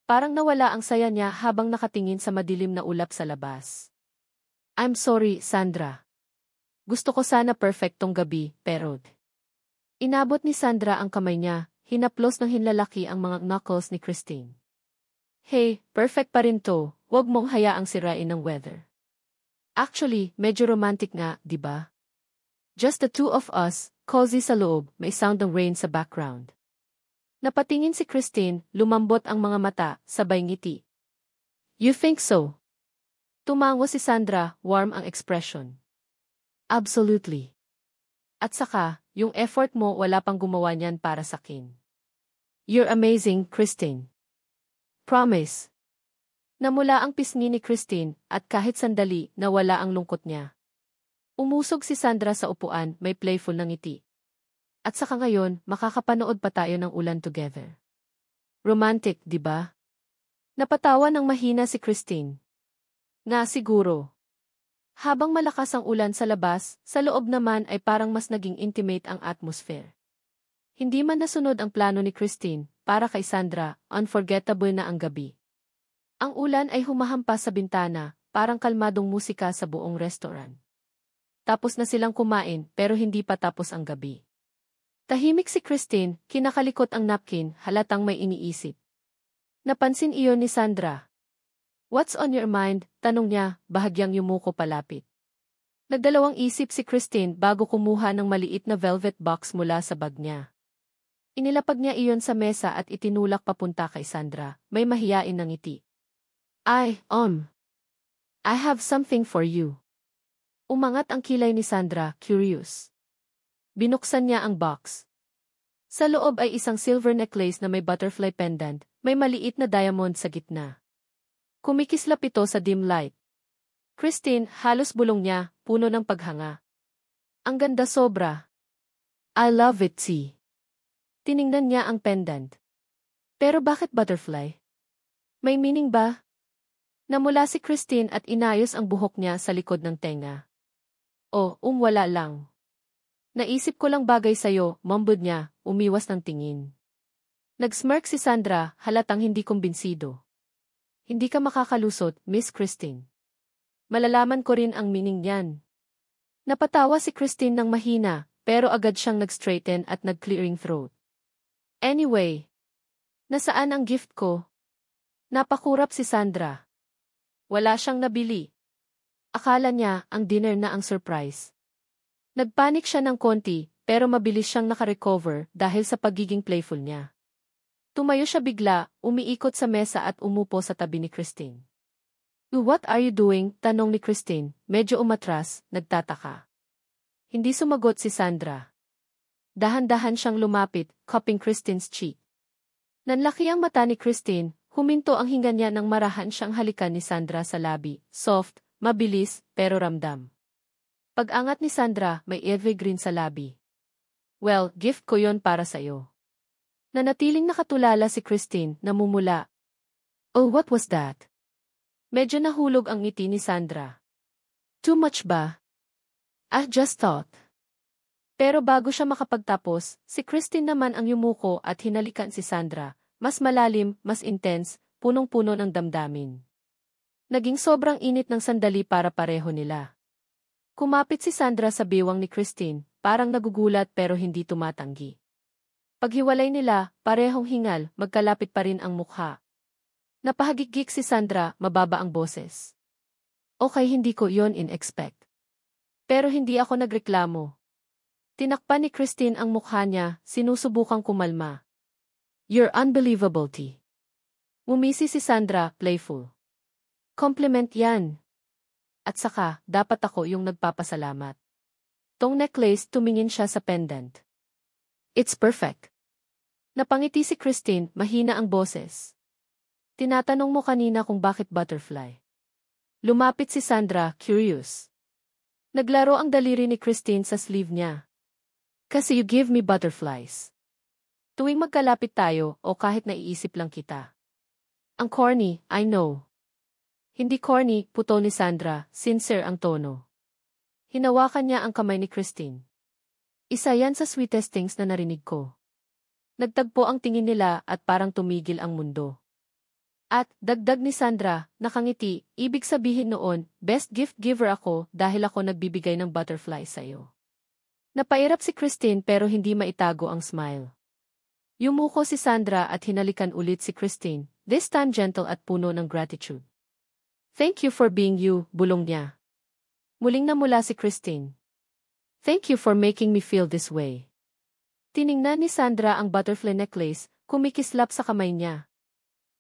Parang nawala ang saya niya habang nakatingin sa madilim na ulap sa labas. "I'm sorry, Sandra. Gusto ko sana perfectong gabi, pero..." Inabot ni Sandra ang kamay niya, hinaplos ng hinlalaki ang mga knuckles ni Christine. "Hey, perfect pa rin to, wag mong hayaang sirain ng weather. Actually, medyo romantic nga, di ba? Just the two of us, cozy sa loob, may sound ng rain sa background." Napatingin si Christine, lumambot ang mga mata, sabay ngiti. "You think so?" Tumango si Sandra, warm ang expression. "Absolutely. At saka, yung effort mo wala pang gumawa niyan para sa akin. You're amazing, Christine. Promise." Namula ang pisngi ni Christine, at kahit sandali, nawala ang lungkot niya. Umusog si Sandra sa upuan, may playful na ngiti. At saka ngayon, makakapanood pa tayo ng ulan together. Romantic, di ba? Napatawa ng mahina si Christine. Nga siguro. Habang malakas ang ulan sa labas, sa loob naman ay parang mas naging intimate ang atmosphere. Hindi man nasunod ang plano ni Christine, para kay Sandra, unforgettable na ang gabi. Ang ulan ay humahampas sa bintana, parang kalmadong musika sa buong restaurant. Tapos na silang kumain, pero hindi pa tapos ang gabi. Tahimik si Christine, kinakalikot ang napkin, halatang may iniisip. Napansin iyon ni Sandra. "What's on your mind?" tanong niya, bahagyang yumuko palapit. Nagdalawang isip si Christine bago kumuha ng maliit na velvet box mula sa bag niya. Inilapag niya iyon sa mesa at itinulak papunta kay Sandra, may mahiyain na ngiti. I have something for you." Umangat ang kilay ni Sandra, curious. Binuksan niya ang box. Sa loob ay isang silver necklace na may butterfly pendant, may maliit na diamond sa gitna. Kumikislap ito sa dim light. Christine, halos bulong niya, puno ng paghanga. "Ang ganda sobra. I love it, see." Tiningnan niya ang pendant. "Pero bakit butterfly? May meaning ba?" Namula si Christine at inayos ang buhok niya sa likod ng tenga. Wala lang. "Naisip ko lang bagay sa'yo," mambod niya, umiwas ng tingin. Nag-smirk si Sandra, halatang hindi kumbinsido. "Hindi ka makakalusot, Miss Christine. Malalaman ko rin ang meaning niyan." Napatawa si Christine ng mahina, pero agad siyang nag-straighten at nag-clearing throat. "Anyway, nasaan ang gift ko?" Napakurap si Sandra. Wala siyang nabili. Akala niya ang dinner na ang surprise. Nagpanik siya ng konti, pero mabilis siyang nakarecover dahil sa pagiging playful niya. Tumayo siya bigla, umiikot sa mesa at umupo sa tabi ni Christine. "What are you doing?" tanong ni Christine, medyo umatras, nagtataka. Hindi sumagot si Sandra. Dahan-dahan siyang lumapit, cupping Christine's cheek. Nanlaki ang mata ni Christine, huminto ang hinga niya nang marahan siyang halikan ni Sandra sa labi, soft, mabilis, pero ramdam. Pag-angat ni Sandra, may evergreen sa labi. "Well, gift ko yon para sa'yo." Nanatiling nakatulala si Christine, namumula. "Oh, what was that?" Medyo nahulog ang ngiti ni Sandra. "Too much ba?" "I just thought." Pero bago siya makapagtapos, si Christine naman ang yumuko at hinalikan si Sandra, mas malalim, mas intense, punong-puno ng damdamin. Naging sobrang init ng sandali para pareho nila. Kumapit si Sandra sa biwang ni Christine, parang nagugulat pero hindi tumatanggi. Paghiwalay nila, parehong hingal, magkalapit pa rin ang mukha. Napahagikik si Sandra, mababa ang boses. "Okay, hindi ko yon in-expect. Pero hindi ako nagreklamo." Tinakpan ni Christine ang mukha niya, sinusubukang kumalma. "You're unbelievable, T." Ngumisi si Sandra, playful. "Compliment yan. At saka, dapat ako yung nagpapasalamat." Tong necklace, tumingin siya sa pendant. "It's perfect." Napangiti si Christine, mahina ang boses. "Tinatanong mo kanina kung bakit butterfly." Lumapit si Sandra, curious. Naglaro ang daliri ni Christine sa sleeve niya. "Kasi you give me butterflies. Tuwing magkalapit tayo o kahit naiisip lang kita." "Ang corny, I know." Hindi corny, puto ni Sandra, sincere ang tono. Hinawakan niya ang kamay ni Christine. "Isa yan sa sweetest things na narinig ko." Nagtagpo ang tingin nila at parang tumigil ang mundo. At, dagdag ni Sandra, nakangiti, "Ibig sabihin noon, best gift giver ako dahil ako nagbibigay ng butterfly sa'yo." Napairap si Christine pero hindi maitago ang smile. Yumuko si Sandra at hinalikan ulit si Christine, this time gentle at puno ng gratitude. "Thank you for being you," bulong niya. Muling namula si Christine. "Thank you for making me feel this way." Tiningnan ni Sandra ang butterfly necklace, kumikislap sa kamay niya.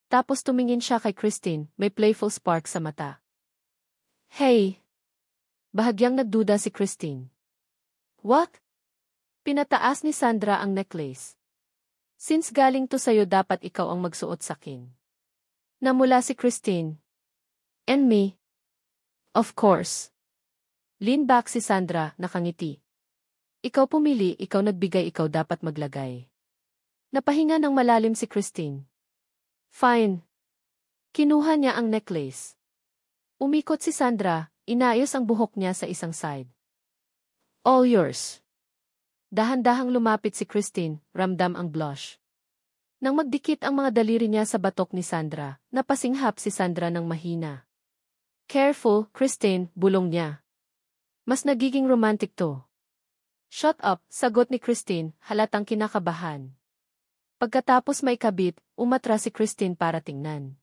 Tapos tumingin siya kay Christine, may playful spark sa mata. "Hey!" Bahagyang nagduda si Christine. "What?" Pinataas ni Sandra ang necklace. "Since galing to sa'yo dapat ikaw ang magsuot sakin." Namula si Christine. "And me?" "Of course." Lean back si Sandra, nakangiti. Ikaw pumili, ikaw nagbigay, ikaw dapat maglagay. Napahinga ng malalim si Christine. Fine. Kinuha niya ang necklace. Umikot si Sandra, inayos ang buhok niya sa isang side. All yours. Dahan-dahang lumapit si Christine, ramdam ang blush. Nang magdikit ang mga daliri niya sa batok ni Sandra, napasinghap si Sandra ng mahina. Careful, Christine, bulong niya. Mas nagiging romantic to. Shut up, sagot ni Christine, halatang kinakabahan. Pagkatapos may kabit, umatras si Christine para tingnan.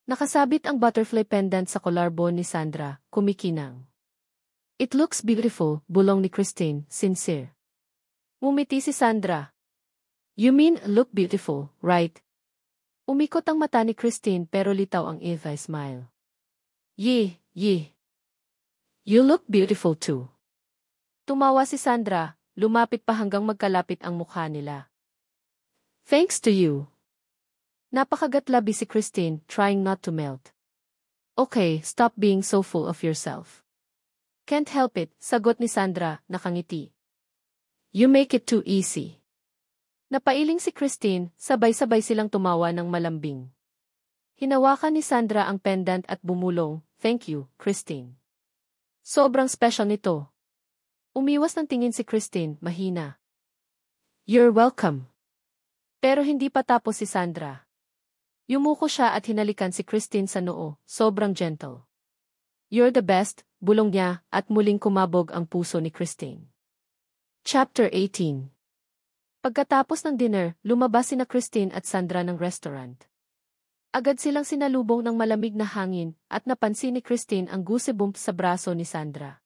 Nakasabit ang butterfly pendant sa collarbone ni Sandra, kumikinang. It looks beautiful, bulong ni Christine, sincere. Ngumiti si Sandra. You mean look beautiful, right? Umikot ang mata ni Christine pero litaw ang evil smile. Yee. You look beautiful too. Tumawa si Sandra, lumapit pa hanggang magkalapit ang mukha nila. Thanks to you. Napakagatlabi si Christine, trying not to melt. Okay, stop being so full of yourself. Can't help it, sagot ni Sandra, nakangiti. You make it too easy. Napailing si Christine, sabay-sabay silang tumawa ng malambing. Hinawakan ni Sandra ang pendant at bumulong, thank you, Christine. Sobrang special nito. Umiwas ng tingin si Christine, mahina. You're welcome. Pero hindi pa tapos si Sandra. Yumuko siya at hinalikan si Christine sa noo, sobrang gentle. You're the best, bulong niya, at muling kumabog ang puso ni Christine. Chapter 18. Pagkatapos ng dinner, lumabas sina Christine at Sandra ng restaurant. Agad silang sinalubong ng malamig na hangin at napansin ni Christine ang goosebumps sa braso ni Sandra.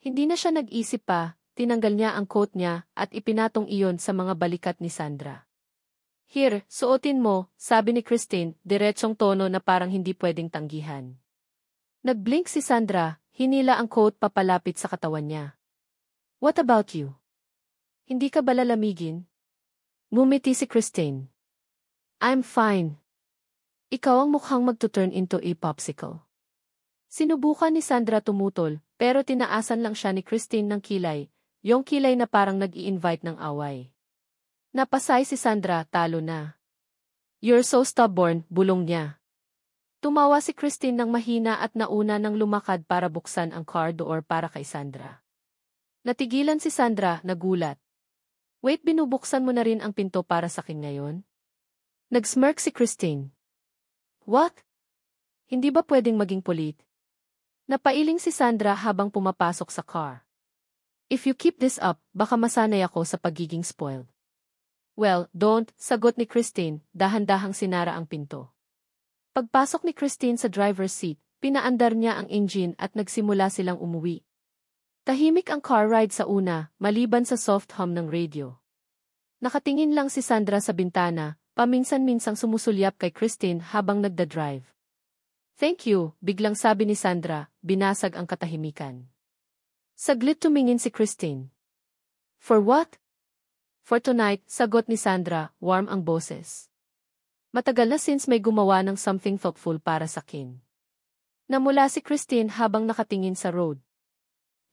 Hindi na siya nag-isip pa, tinanggal niya ang coat niya at ipinatong iyon sa mga balikat ni Sandra. Here, suotin mo, sabi ni Christine, diretsong tono na parang hindi pwedeng tanggihan. Nag-blink si Sandra, hinila ang coat papalapit sa katawan niya. What about you? Hindi ka ba lalamigin? Ngumiti si Christine. I'm fine. Ikaw ang mukhang magtuturn into a popsicle. Sinubukan ni Sandra tumutol, pero tinaasan lang siya ni Christine ng kilay, yung kilay na parang nag-i-invite ng away. Napasay si Sandra, talo na. You're so stubborn, bulong niya. Tumawa si Christine ng mahina at nauna nang lumakad para buksan ang car door para kay Sandra. Natigilan si Sandra, nagulat. Wait, binubuksan mo na rin ang pinto para sa akin ngayon? Nag-smirk si Christine. What? Hindi ba pwedeng maging pulit? Napailing si Sandra habang pumapasok sa car. If you keep this up, baka masanay ako sa pagiging spoiled. Well, don't, sagot ni Christine, dahan-dahang sinara ang pinto. Pagpasok ni Christine sa driver's seat, pinaandar niya ang engine at nagsimula silang umuwi. Tahimik ang car ride sa una, maliban sa soft hum ng radio. Nakatingin lang si Sandra sa bintana, paminsan-minsang sumusulyap kay Christine habang nagda-drive. Thank you, biglang sabi ni Sandra, binasag ang katahimikan. Saglit tumingin si Christine. For what? For tonight, sagot ni Sandra, warm ang boses. Matagal na since may gumawa ng something thoughtful para sa akin. Namula si Christine habang nakatingin sa road.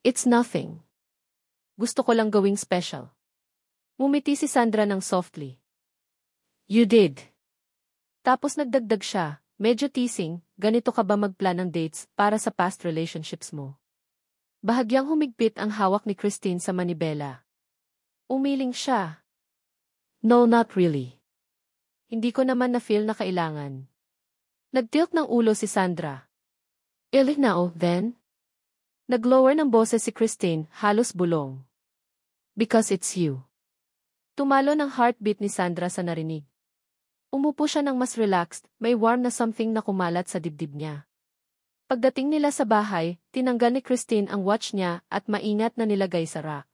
It's nothing. Gusto ko lang gawing special. Ngumiti si Sandra ng softly. You did. Tapos nagdagdag siya, medyo teasing, ganito ka ba magplan ng dates para sa past relationships mo? Bahagyang humigpit ang hawak ni Christine sa manibela. Umiling siya. No, not really. Hindi ko naman na-feel na kailangan. Nagtilt ng ulo si Sandra. Now, then? Naglower ng boses si Christine, halos bulong. Because it's you. Tumalo ng heartbeat ni Sandra sa narinig. Umupo siya ng mas relaxed, may warm na something na kumalat sa dibdib niya. Pagdating nila sa bahay, tinanggal ni Christine ang watch niya at maingat na nilagay sa rack.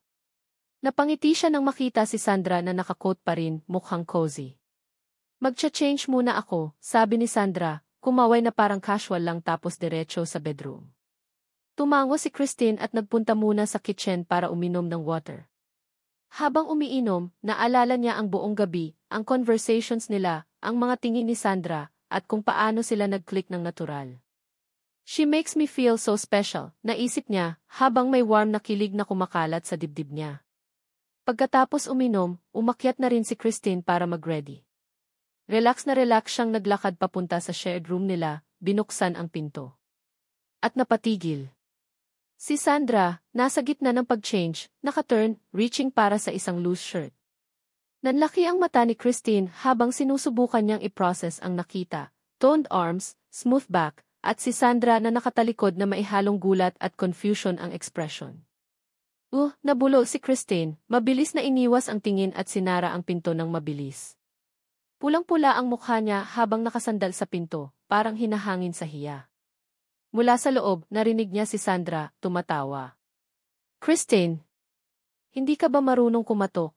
Napangiti siya nang makita si Sandra na nakakoat pa rin, mukhang cozy. Magcha-change muna ako, sabi ni Sandra, kumaway na parang casual lang tapos diretso sa bedroom. Tumango si Christine at nagpunta muna sa kitchen para uminom ng water. Habang umiinom, naalala niya ang buong gabi, ang conversations nila, ang mga tingin ni Sandra, at kung paano sila nag-click ng natural. She makes me feel so special, naisip niya, habang may warm na kilig na kumakalat sa dibdib niya. Pagkatapos uminom, umakyat na rin si Christine para mag-ready. Relax na relax siyang naglakad papunta sa shared room nila, binuksan ang pinto. At napatigil. Si Sandra, nasa gitna ng pag-change, nakaturn, reaching para sa isang loose shirt. Nanlaki ang mata ni Christine habang sinusubukan niyang i-process ang nakita. Toned arms, smooth back, at si Sandra na nakatalikod na maihalong gulat at confusion ang expression. Nabulo si Christine, mabilis na iniwas ang tingin at sinara ang pinto ng mabilis. Pulang-pula ang mukha niya habang nakasandal sa pinto, parang hinahangin sa hiya. Mula sa loob, narinig niya si Sandra, tumatawa. Christine, hindi ka ba marunong kumatok?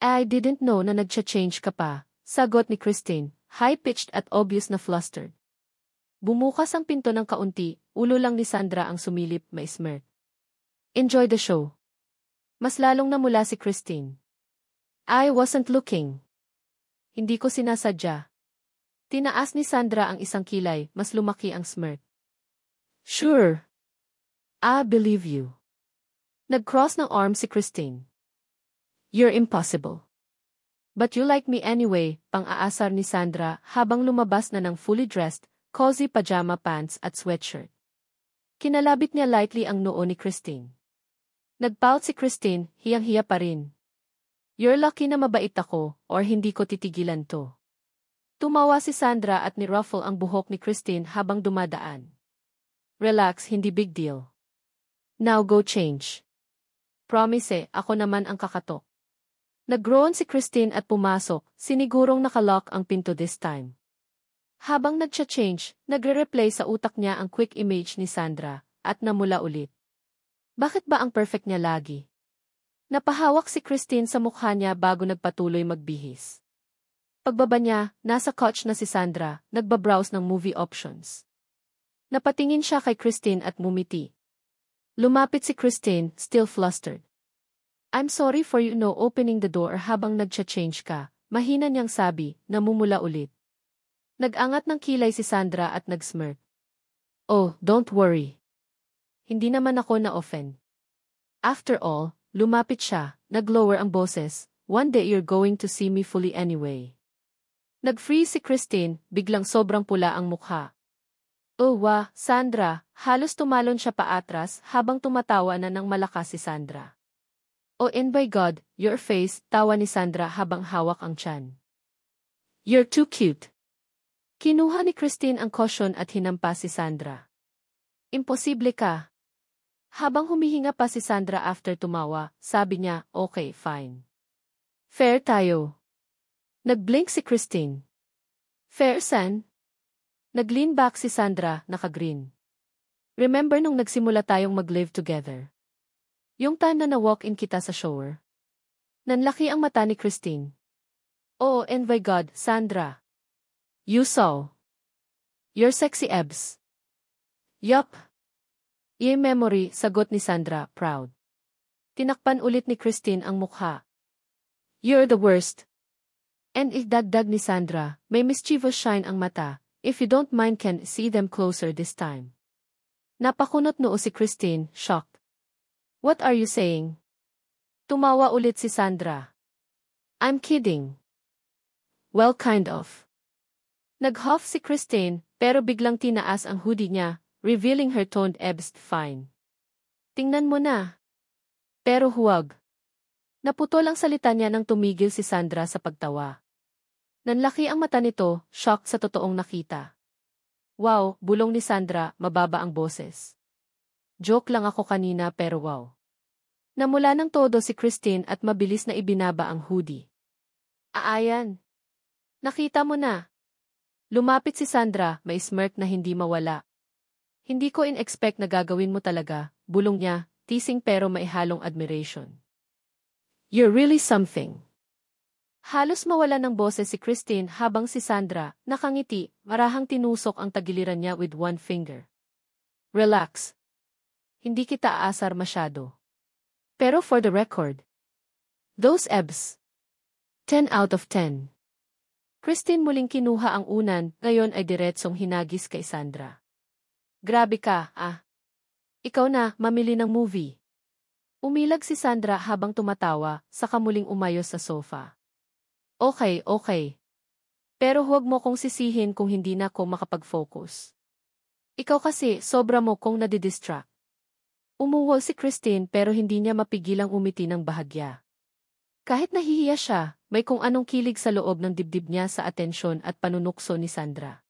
I didn't know na nag-change ka pa, sagot ni Christine, high-pitched at obvious na flustered. Bumukas ang pinto ng kaunti, ulo lang ni Sandra ang sumilip, ma-smirk. Enjoy the show. Mas lalong namula si Christine. I wasn't looking. Hindi ko sinasadya. Tinaas ni Sandra ang isang kilay, mas lumaki ang smirk. Sure. I believe you. Nag-cross ng arm si Christine. You're impossible. But you like me anyway, pang-aasar ni Sandra habang lumabas na ng fully dressed, cozy pajama pants at sweatshirt. Kinalabit niya lightly ang noo ni Christine. Nagpout si Christine, hiyang-hiya pa rin. You're lucky na mabait ako, or hindi ko titigilan to. Tumawa si Sandra at ni-ruffle ang buhok ni Christine habang dumadaan. Relax, hindi big deal. Now go change. Promise, ako naman ang kakatok. Nag-groan si Christine at pumasok, sinigurong nakalock ang pinto this time. Habang nag-change, nagre-replay sa utak niya ang quick image ni Sandra, at namula ulit. Bakit ba ang perfect niya lagi? Napahawak si Christine sa mukha niya bago nagpatuloy magbihis. Pagbaba niya, nasa couch na si Sandra, nagbabrowse ng movie options. Napatingin siya kay Christine at mumiti. Lumapit si Christine, still flustered. I'm sorry for opening the door habang nag-change ka, mahina niyang sabi, namumula ulit. Nag-angat ng kilay si Sandra at nag-smirk. Oh, don't worry. Hindi naman ako na-offend. After all, lumapit siya, nag-lower ang boses, one day you're going to see me fully anyway. Nag-freeze si Christine, biglang sobrang pula ang mukha. Oh Sandra, halos tumalon siya paatras habang tumatawa na ng malakas si Sandra. Oh and by God, your face, tawa ni Sandra habang hawak ang tiyan. You're too cute. Kinuha ni Christine ang cushion at hinampas si Sandra. Imposible ka. Habang humihinga pa si Sandra after tumawa, sabi niya, okay, fine. Fair tayo. Nag-blink si Christine. Fair san? Nag-lean back si Sandra, naka-grin. Remember nung nagsimula tayong mag-live together? Yung time na na-walk-in kita sa shower? Nanlaki ang mata ni Christine. Oh, and by God, Sandra. You saw. Your sexy abs. Yup. Memory, sagot ni Sandra, proud. Tinakpan ulit ni Christine ang mukha. You're the worst. And idagdag ni Sandra, may mischievous shine ang mata. If you don't mind, can see them closer this time. Napakunot noo si Christine, shocked. What are you saying? Tumawa ulit si Sandra. I'm kidding. Well, kind of. Nag-huff si Christine, pero biglang tinaas ang hoodie niya, revealing her toned abs fine. Tingnan mo na. Pero huwag. Naputol ang salita niya nang tumigil si Sandra sa pagtawa. Nanlaki ang mata nito, shocked sa totoong nakita. Wow, bulong ni Sandra, mababa ang boses. Joke lang ako kanina pero wow. Namula ng todo si Christine at mabilis na ibinaba ang hoodie. Aayan. Nakita mo na. Lumapit si Sandra, may smirk na hindi mawala. Hindi ko in-expect na gagawin mo talaga, bulong niya, teasing pero may halong admiration. You're really something. Halos mawala ng boses si Christine habang si Sandra, nakangiti, marahang tinusok ang tagiliran niya with one finger. Relax. Hindi kita aasar masyado. Pero for the record, those abs. 10 out of 10. Christine muling kinuha ang unan, ngayon ay diretsong hinagis kay Sandra. Grabe ka, ah. Ikaw na, mamili ng movie. Umilag si Sandra habang tumatawa, saka muling umayos sa sofa. Okay, okay. Pero huwag mo kong sisihin kung hindi na ako makapag-focus. Ikaw kasi, sobra mo kong nadidistract. Umuwol si Christine pero hindi niya mapigilang umiti ng bahagya. Kahit nahihiya siya, may kung anong kilig sa loob ng dibdib niya sa atensyon at panunukso ni Sandra.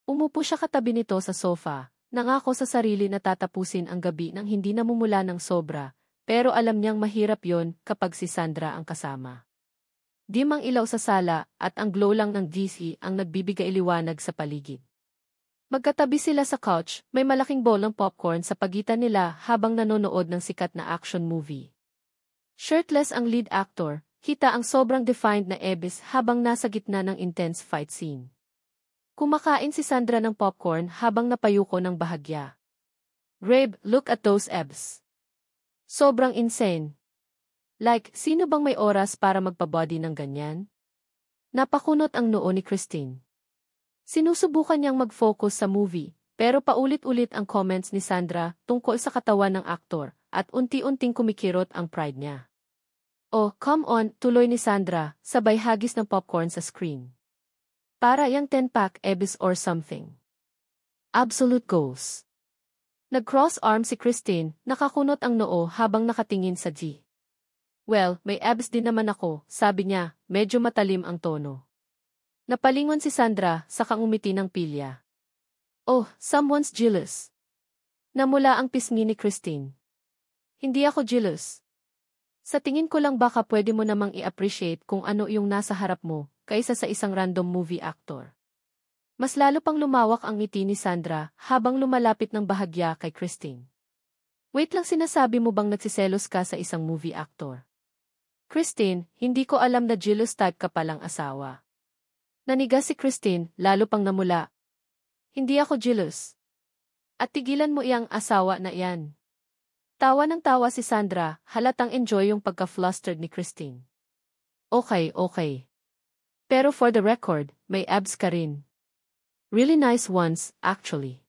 Umupo siya katabi nito sa sofa, nangako sa sarili na tatapusin ang gabi nang hindi namumula ng sobra, pero alam niyang mahirap yon kapag si Sandra ang kasama. Dim ang ilaw sa sala at ang glow lang ng DC ang nagbibigay liwanag sa paligid. Magkatabi sila sa couch, may malaking bowl ng popcorn sa pagitan nila habang nanonood ng sikat na action movie. Shirtless ang lead actor, kita ang sobrang defined na ebis habang nasa gitna ng intense fight scene. Kumakain si Sandra ng popcorn habang napayuko ng bahagya. Rabe, look at those abs. Sobrang insane. Like, sino bang may oras para magpabody ng ganyan? Napakunot ang noo ni Christine. Sinusubukan niyang mag-focus sa movie, pero paulit-ulit ang comments ni Sandra tungkol sa katawan ng aktor, at unti-unting kumikirot ang pride niya. Oh, come on, tuloy ni Sandra, sabay hagis ng popcorn sa screen. Para yang 10-pack ebis or something. Absolute goals. Nag-cross arm si Christine, nakakunot ang noo habang nakatingin sa G. Well, may abs din naman ako, sabi niya, medyo matalim ang tono. Napalingon si Sandra, sakang umiti ng pilya. Oh, someone's jealous. Namula ang pisngi ni Christine. Hindi ako jealous. Sa tingin ko lang baka pwede mo namang i-appreciate kung ano yung nasa harap mo, kaysa sa isang random movie actor. Mas lalo pang lumawak ang ngiti ni Sandra habang lumalapit ng bahagya kay Christine. Wait lang, sinasabi mo bang nagsiselos ka sa isang movie actor? Christine, hindi ko alam na jealous type ka palang asawa. Nanigas si Christine, lalo pang namula. Hindi ako jealous. At tigilan mo iyang asawa na iyan. Tawa ng tawa si Sandra, halatang enjoy yung pagka-flustered ni Christine. Okay, okay. Pero for the record, may abs ka rin. Really nice ones, actually.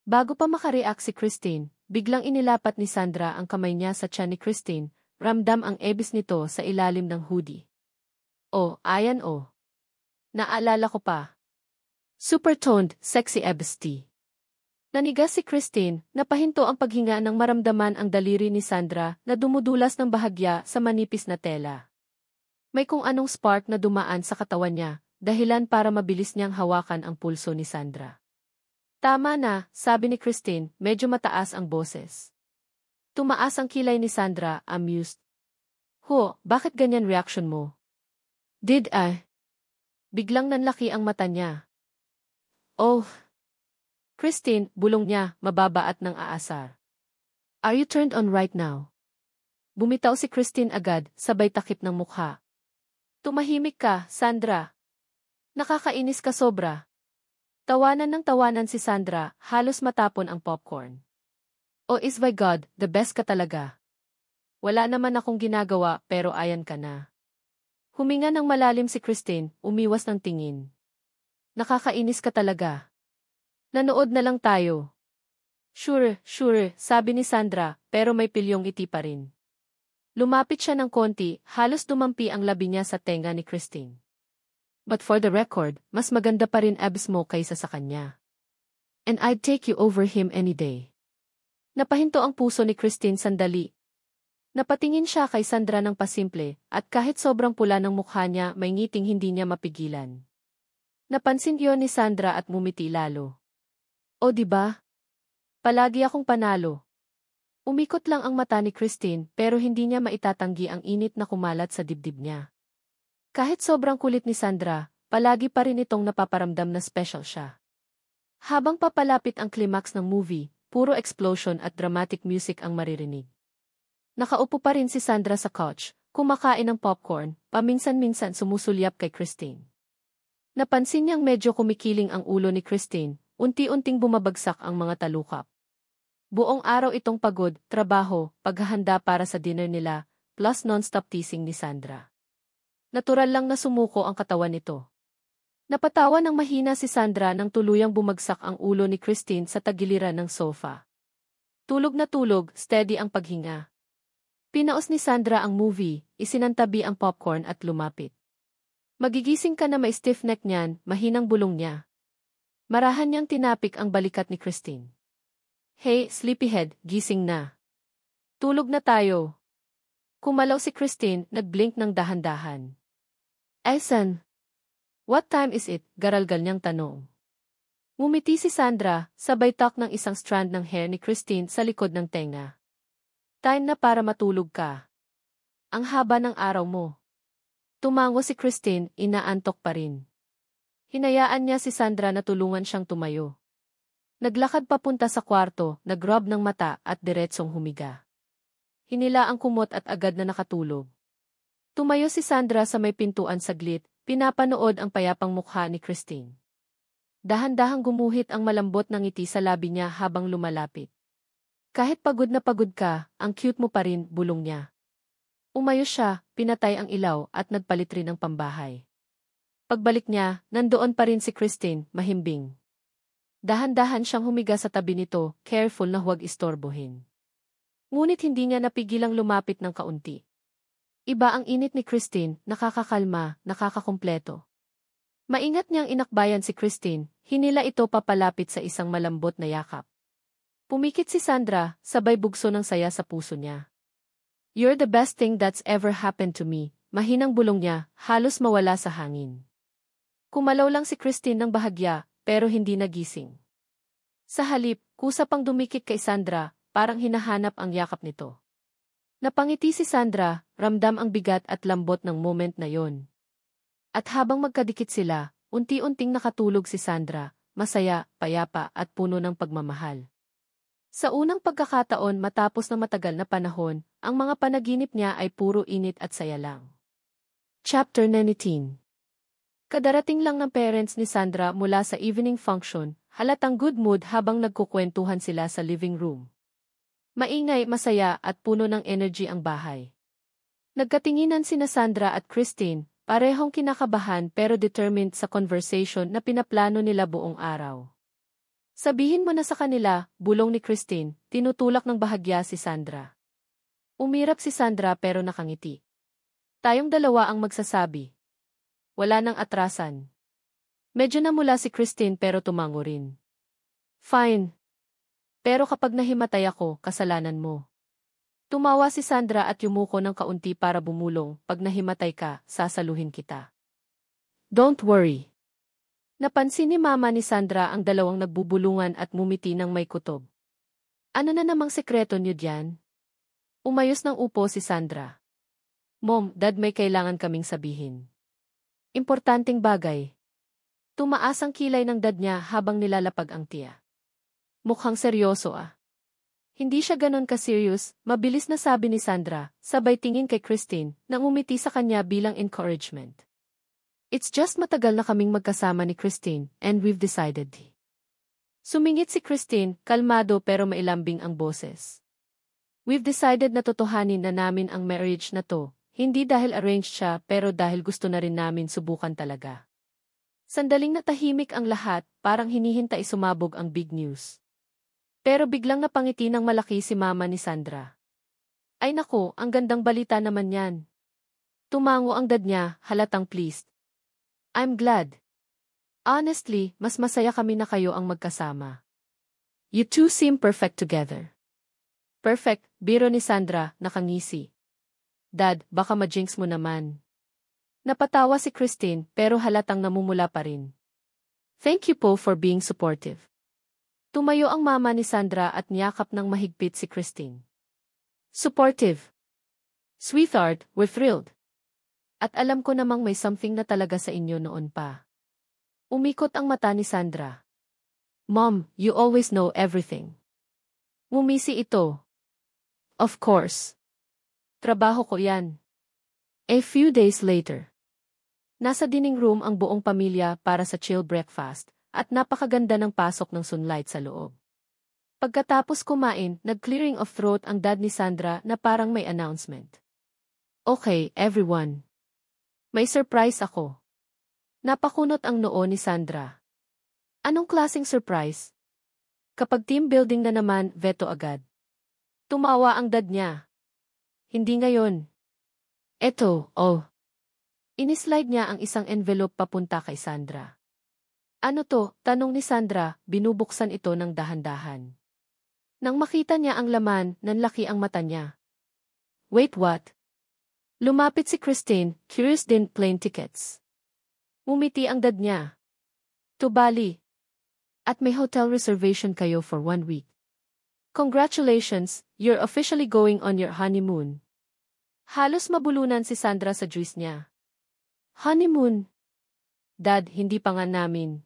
Bago pa makareact si Christine, biglang inilapat ni Sandra ang kamay niya sa tiyan ni Christine, ramdam ang ebis nito sa ilalim ng hoodie. Oh, ayan oh. Naalala ko pa. Super toned, sexy ebis. Nanigas si Christine, napahinto ang paghinga nang maramdaman ang daliri ni Sandra na dumudulas ng bahagya sa manipis na tela. May kung anong spark na dumaan sa katawan niya, dahilan para mabilis niyang hawakan ang pulso ni Sandra. Tama na, sabi ni Christine, medyo mataas ang boses. Tumaas ang kilay ni Sandra, amused. Ho, bakit ganyan reaction mo? Did I? Biglang nanlaki ang mata niya. Oh. Christine, bulong niya, mababa at nang aasar. Are you turned on right now? Bumitaw si Christine agad, sabay takip ng mukha. Tumahimik ka, Sandra. Nakakainis ka sobra. Tawanan ng tawanan si Sandra, halos matapon ang popcorn. Oh is my God, the best ka talaga. Wala naman akong ginagawa pero ayan ka na. Huminga ng malalim si Christine, umiwas ng tingin. Nakakainis ka talaga. Nanood na lang tayo. Sure, sabi ni Sandra, pero may pilyong iti pa rin. Lumapit siya ng konti, halos dumampi ang labi niya sa tenga ni Christine. But for the record, mas maganda pa rin abs mo kaysa sa kanya. And I'd take you over him any day. Napahinto ang puso ni Christine sandali. Napatingin siya kay Sandra ng pasimple, at kahit sobrang pula ng mukha niya may ngiting hindi niya mapigilan. Napansin yun ni Sandra at mumiti lalo. O diba? Palagi akong panalo. Umikot lang ang mata ni Christine pero hindi niya maitatanggi ang init na kumalat sa dibdib niya. Kahit sobrang kulit ni Sandra, palagi pa rin itong napaparamdam na special siya. Habang papalapit ang climax ng movie, puro explosion at dramatic music ang maririnig. Nakaupo pa rin si Sandra sa couch, kumakain ng popcorn, paminsan-minsan sumusulyap kay Christine. Napansin niyang medyo kumikiling ang ulo ni Christine, unti-unting bumabagsak ang mga talukap. Buong araw itong pagod, trabaho, paghahanda para sa dinner nila, plus non-stop teasing ni Sandra. Natural lang na sumuko ang katawan nito. Napatawa ng mahina si Sandra nang tuluyang bumagsak ang ulo ni Christine sa tagiliran ng sofa. Tulog na tulog, steady ang paghinga. Pinaos ni Sandra ang movie, isinantabi ang popcorn at lumapit. Magigising ka na may stiff neck niyan, mahinang bulong niya. Marahan niyang tinapik ang balikat ni Christine. Hey, sleepyhead, gising na. Tulog na tayo. Kumalaw si Christine, nag-blink ng dahan-dahan. Son, what time is it? Garalgal niyang tanong. Ngumiti si Sandra, sabay tuck ng isang strand ng hair ni Christine sa likod ng tenga. Time na para matulog ka. Ang haba ng araw mo. Tumango si Christine, inaantok pa rin. Hinayaan niya si Sandra na tulungan siyang tumayo. Naglakad papunta sa kwarto, nag-rub ng mata at diretsong humiga. Hinila ang kumot at agad na nakatulog. Tumayo si Sandra sa may pintuan saglit, pinapanood ang payapang mukha ni Christine. Dahan-dahang gumuhit ang malambot ng ngiti sa labi niya habang lumalapit. Kahit pagod na pagod ka, ang cute mo pa rin, bulong niya. Umayo siya, pinatay ang ilaw at nagpalit rin ng pambahay. Pagbalik niya, nandoon pa rin si Christine, mahimbing. Dahan-dahan siyang humiga sa tabi nito, careful na huwag istorbohin. Ngunit hindi niya napigilang lumapit ng kaunti. Iba ang init ni Christine, nakakakalma, nakakakumpleto. Maingat niyang inakbayan si Christine, hinila ito papalapit sa isang malambot na yakap. Pumikit si Sandra, sabay bugso ng saya sa puso niya. You're the best thing that's ever happened to me, mahinang bulong niya, halos mawala sa hangin. Kumalaw lang si Christine ng bahagya, pero hindi nagising. Sa halip, kusa pang dumikit kay Sandra, parang hinahanap ang yakap nito. Napangiti si Sandra, ramdam ang bigat at lambot ng moment na yon. At habang magkadikit sila, unti-unting nakatulog si Sandra, masaya, payapa at puno ng pagmamahal. Sa unang pagkakataon matapos na matagal na panahon, ang mga panaginip niya ay puro init at saya lang. Chapter 19. Kadarating lang ng parents ni Sandra mula sa evening function, halatang good mood habang nagkukwentuhan sila sa living room. Maingay, masaya at puno ng energy ang bahay. Nagkatinginan sina Sandra at Christine, parehong kinakabahan pero determined sa conversation na pinaplano nila buong araw. Sabihin mo na sa kanila, bulong ni Christine, tinutulak ng bahagya si Sandra. Umirap si Sandra pero nakangiti. Tayong dalawa ang magsasabi. Wala nang atrasan. Medyo namula si Christine pero tumango rin. Fine. Pero kapag nahimatay ako, kasalanan mo. Tumawa si Sandra at yumuko ng kaunti para bumulong, pag nahimatay ka, sasaluhin kita. Don't worry. Napansin ni Mama ni Sandra ang dalawang nagbubulungan at mumiti ng may kutob. Ano na namang sekreto niyo diyan? Umayos ng upo si Sandra. Mom, Dad, may kailangan kaming sabihin. Importanteng bagay. Tumaas ang kilay ng dad niya habang nilalapag ang tiya. Mukhang seryoso ah. Hindi siya ganon ka-serious, mabilis na sabi ni Sandra, sabay tingin kay Christine, nang umiti sa kanya bilang encouragement. It's just matagal na kaming magkasama ni Christine, and we've decided. Sumingit si Christine, kalmado pero mailambing ang boses. We've decided na totohanin na namin ang marriage na to, hindi dahil arranged siya pero dahil gusto na rin namin subukan talaga. Sandaling natahimik ang lahat, parang hinihintay sumabog ang big news. Pero biglang napangiti ng malaki si Mama ni Sandra. Ay nako, ang gandang balita naman yan. Tumango ang dad niya, halatang pleased. I'm glad. Honestly, mas masaya kami na kayo ang magkasama. You two seem perfect together. Perfect, biro ni Sandra, nakangisi. Dad, baka ma-jinx mo naman. Napatawa si Christine pero halatang namumula pa rin. Thank you po for being supportive. Tumayo ang mama ni Sandra at niyakap ng mahigpit si Christine. Supportive. Sweetheart, we're thrilled. At alam ko namang may something na talaga sa inyo noon pa. Umikot ang mata ni Sandra. Mom, you always know everything. Ngumisi ito. Of course. Trabaho ko yan. A few days later. Nasa dining room ang buong pamilya para sa chill breakfast, at napakaganda ng pasok ng sunlight sa loob. Pagkatapos kumain, nag-clearing of throat ang dad ni Sandra na parang may announcement. Okay, everyone. May surprise ako. Napakunot ang noo ni Sandra. Anong klaseng surprise? Kapag team building na naman, veto agad. Tumawa ang dad niya. Hindi ngayon. Eto, oh. Inislide niya ang isang envelope papunta kay Sandra. Ano to? Tanong ni Sandra, binubuksan ito ng dahan-dahan. Nang makita niya ang laman, nanlaki ang mata niya. Wait, what? Lumapit si Christine, curious din, plane tickets. Umiti ang dad niya. To Bali. At may hotel reservation kayo for 1 week. Congratulations, you're officially going on your honeymoon. Halos mabulunan si Sandra sa juice niya. Honeymoon? Dad, hindi pa nga namin.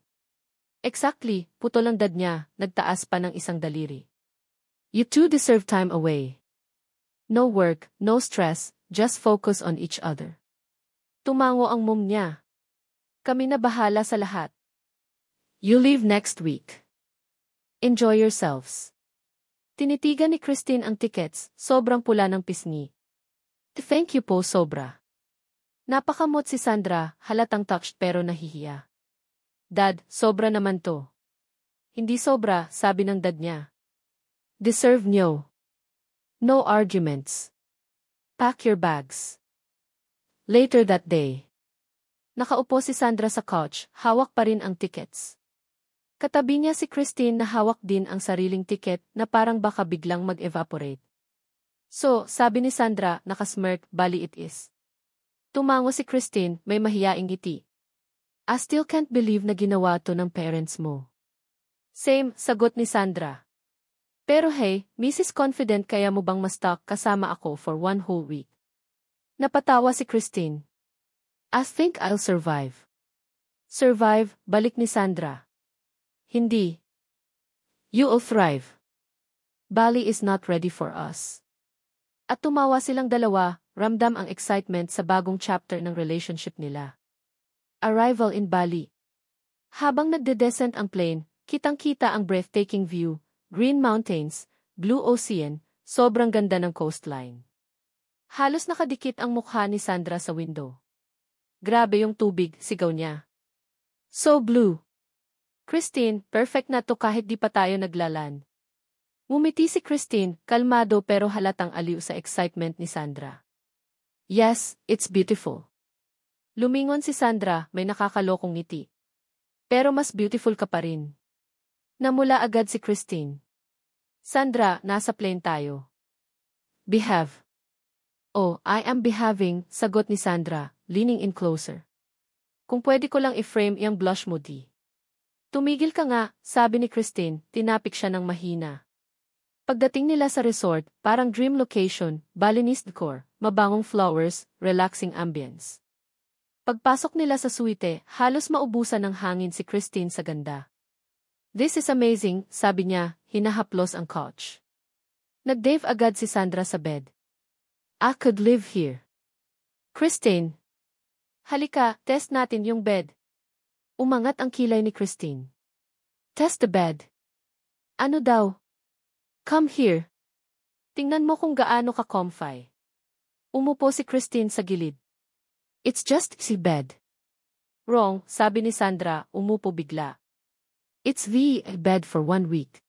Exactly, putol ang dad niya, nagtaas pa ng isang daliri. You two deserve time away. No work, no stress, just focus on each other. Tumango ang mom niya. Kami na bahala sa lahat. You leave next week. Enjoy yourselves. Tinitigan ni Christine ang tickets, sobrang pula ng pisngi. Thank you po, sobra. Napakamot si Sandra, halatang touched pero nahihiya. Dad, sobra naman to. Hindi sobra, sabi ng dad niya. Deserve nyo. No arguments. Pack your bags. Later that day. Nakaupo si Sandra sa couch, hawak pa rin ang tickets. Katabi niya si Christine na hawak din ang sariling ticket na parang baka biglang mag-evaporate. So, sabi ni Sandra, nakasmirk, bali it is. Tumango si Christine, may mahiyaing ngiti. I still can't believe na ginawa to ng parents mo. Same, sagot ni Sandra. Pero hey, Mrs. Confident, kaya mo bang ma-stuck kasama ako for 1 whole week? Napatawa si Christine. I think I'll survive. Survive, balik ni Sandra. Hindi. You'll thrive. Bali is not ready for us. At tumawa silang dalawa, ramdam ang excitement sa bagong chapter ng relationship nila. Arrival in Bali. Habang nagde-descent ang plane, kitang-kita ang breathtaking view, green mountains, blue ocean, sobrang ganda ng coastline. Halos nakadikit ang mukha ni Sandra sa window. Grabe yung tubig, sigaw niya. So blue. Christine, perfect na to kahit di pa tayo naglaland. Ngumiti si Christine, kalmado pero halatang aliw sa excitement ni Sandra. Yes, it's beautiful. Lumingon si Sandra, may nakakalokong ngiti. Pero mas beautiful ka pa rin. Namula agad si Christine. Sandra, nasa plane tayo. Behave. Oh, I am behaving, sagot ni Sandra, leaning in closer. Kung pwede ko lang i-frame yung blush mo di. Tumigil ka nga, sabi ni Christine, tinapik siya ng mahina. Pagdating nila sa resort, parang dream location, Balinese decor, mabangong flowers, relaxing ambience. Pagpasok nila sa suite, halos maubusan ng hangin si Christine sa ganda. This is amazing, sabi niya, hinahaplos ang couch. Nag-dave agad si Sandra sa bed. I could live here. Christine. Halika, test natin yung bed. Umangat ang kilay ni Christine. Test the bed. Ano daw? Come here. Tingnan mo kung gaano ka comfy. Umupo si Christine sa gilid. It's just si bed. Wrong, sabi ni Sandra, umupo bigla. It's the bed for 1 week.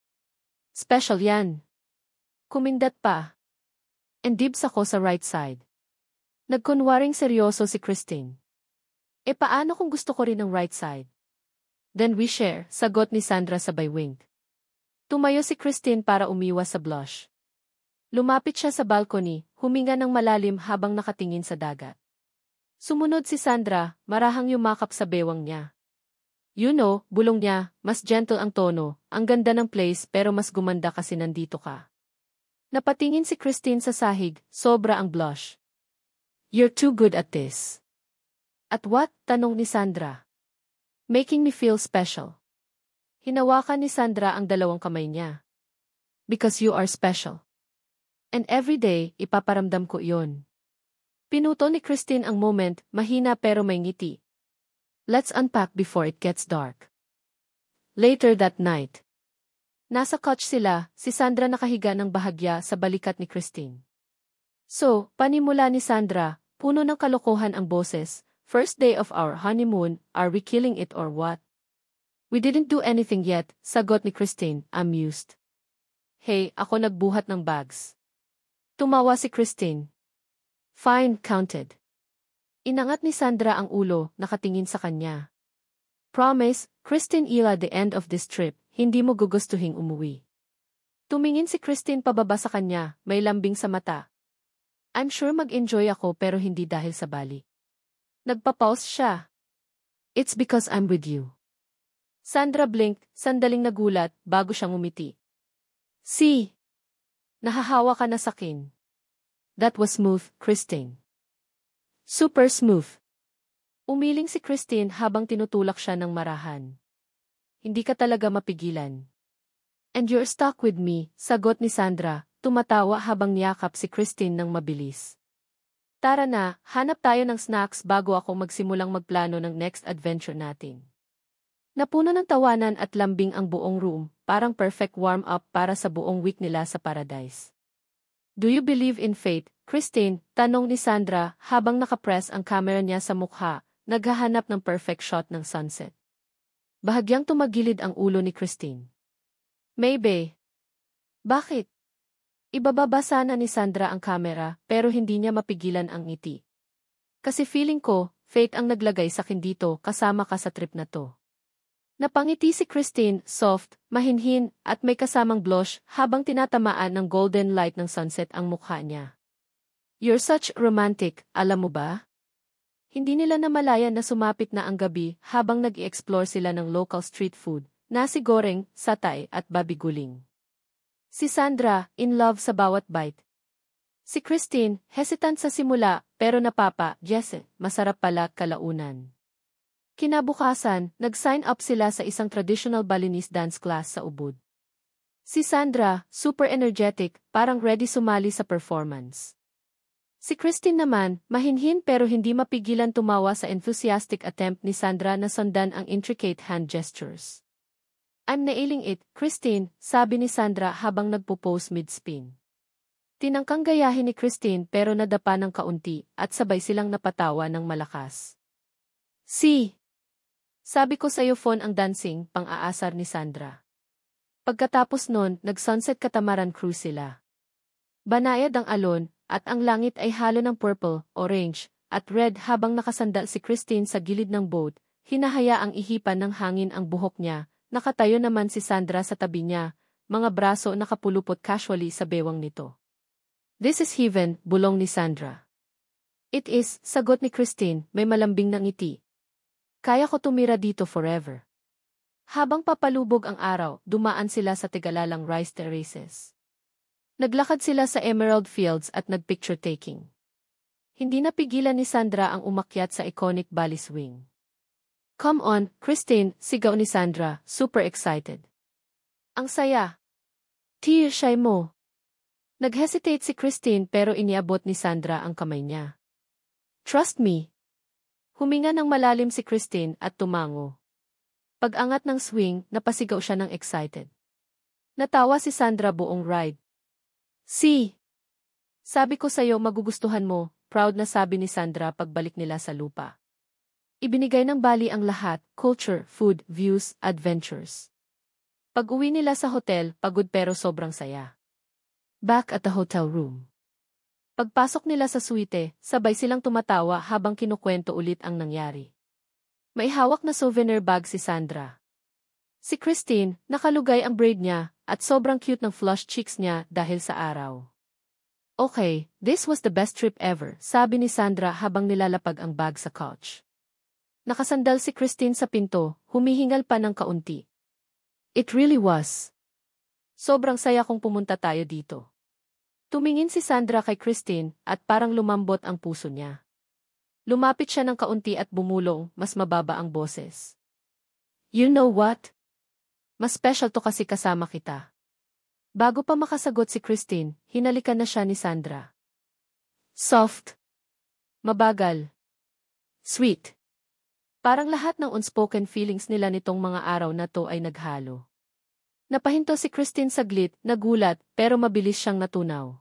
Special yan. Kumindat pa. And dibs ako sa right side. Nagkunwaring seryoso si Christine. E paano kung gusto ko rin ng right side? Then we share, sagot ni Sandra sabay wink. Tumayo si Christine para umiwas sa blush. Lumapit siya sa balcony, huminga ng malalim habang nakatingin sa dagat. Sumunod si Sandra, marahang yumakap sa bewang niya. You know, bulong niya, mas gentle ang tono, ang ganda ng place pero mas gumanda kasi nandito ka. Napatingin si Christine sa sahig, sobra ang blush. You're too good at this. At what? Tanong ni Sandra. Making me feel special. Hinawakan ni Sandra ang dalawang kamay niya. Because you are special. And every day, ipaparamdam ko iyon. Pinuto ni Christine ang moment, mahina pero may ngiti. Let's unpack before it gets dark. Later that night. Nasa couch sila, si Sandra nakahiga ng bahagya sa balikat ni Christine. So, panimula ni Sandra, puno ng kalokohan ang boses. First day of our honeymoon, are we killing it or what? We didn't do anything yet, sagot ni Christine, amused. Hey, ako nagbuhat ng bags. Tumawa si Christine. Fine, counted. Inangat ni Sandra ang ulo, nakatingin sa kanya. Promise, Christine, ila the end of this trip, hindi mo gugustuhing umuwi. Tumingin si Christine pababa sa kanya, may lambing sa mata. I'm sure mag-enjoy ako pero hindi dahil sa Bali. Nagpa-pause siya. It's because I'm with you. Sandra blinked, sandaling nagulat, bago siyang umiti. See? Nahahawa ka na sakin. That was smooth, Christine. Super smooth. Umiling si Christine habang tinutulak siya ng marahan. Hindi ka talaga mapigilan. And you're stuck with me, sagot ni Sandra, tumatawa habang niyakap si Christine ng mabilis. Tara na, hanap tayo ng snacks bago ako magsimulang magplano ng next adventure natin. Napuno ng tawanan at lambing ang buong room, parang perfect warm-up para sa buong week nila sa paradise. Do you believe in fate, Christine? Tanong ni Sandra habang nakapress ang camera niya sa mukha, naghahanap ng perfect shot ng sunset. Bahagyang tumagilid ang ulo ni Christine. Maybe. Bakit? Ibababa sana ni Sandra ang camera pero hindi niya mapigilan ang ngiti. Kasi feeling ko, fate ang naglagay sa akin dito kasama ka sa trip na to. Napangiti si Christine, soft, mahinhin, at may kasamang blush habang tinatamaan ng golden light ng sunset ang mukha niya. You're such romantic, alam mo ba? Hindi nila namalayan na sumapit na ang gabi habang nag-i-explore sila ng local street food, nasi goreng, satay at babi-guling. Si Sandra, in love sa bawat bite. Si Christine, hesitant sa simula, pero napapa, yes, masarap pala kalaunan. Kinabukasan, nag-sign up sila sa isang traditional Balinese dance class sa Ubud. Si Sandra, super energetic, parang ready sumali sa performance. Si Christine naman, mahinhin pero hindi mapigilan tumawa sa enthusiastic attempt ni Sandra na sundan ang intricate hand gestures. I'm nailing it, Christine, sabi ni Sandra habang nagpo-pose mid-spin. Tinangkang gayahin ni Christine pero nadapa ng kaunti at sabay silang napatawa ng malakas. See? Sabi ko sa'yo phone ang dancing, pang-aasar ni Sandra. Pagkatapos nun, nag-sunset catamaran cruise sila. Banayad ang alon, at ang langit ay halo ng purple, orange, at red habang nakasandal si Christine sa gilid ng boat, hinahayaang ihipan ng hangin ang buhok niya. Nakatayo naman si Sandra sa tabi niya, mga braso nakapulupot casually sa bewang nito. This is heaven, bulong ni Sandra. It is, sagot ni Christine, may malambing na ngiti. Kaya ko tumira dito forever. Habang papalubog ang araw, dumaan sila sa tigalalang rice terraces. Naglakad sila sa emerald fields at nagpicture taking. Hindi napigilan ni Sandra ang umakyat sa iconic Bali swing. Come on, Christine, sigaw ni Sandra, super excited. Ang saya. Tear shy mo. Nag-hesitate si Christine pero iniabot ni Sandra ang kamay niya. Trust me. Huminga ng malalim si Christine at tumango. Pag-angat ng swing, napasigaw siya ng excited. Natawa si Sandra buong ride. See? Sabi ko sa'yo magugustuhan mo, proud na sabi ni Sandra pagbalik nila sa lupa. Ibinigay ng Bali ang lahat, culture, food, views, adventures. Pag-uwi nila sa hotel, pagod pero sobrang saya. Back at the hotel room. Pagpasok nila sa suite, sabay silang tumatawa habang kinukwento ulit ang nangyari. May hawak na souvenir bag si Sandra. Si Christine, nakalugay ang braid niya, at sobrang cute ng flush cheeks niya dahil sa araw. Okay, this was the best trip ever, sabi ni Sandra habang nilalapag ang bag sa couch. Nakasandal si Christine sa pinto, humihingal pa ng kaunti. It really was. Sobrang saya kung pumunta tayo dito. Tumingin si Sandra kay Christine at parang lumambot ang puso niya. Lumapit siya ng kaunti at bumulong, mas mababa ang boses. You know what? Mas special to kasi kasama kita. Bago pa makasagot si Christine, hinalikan na siya ni Sandra. Soft. Mabagal. Sweet. Parang lahat ng unspoken feelings nila nitong mga araw na to ay naghalo. Napahinto si Christine saglit, nagulat, pero mabilis siyang natunaw.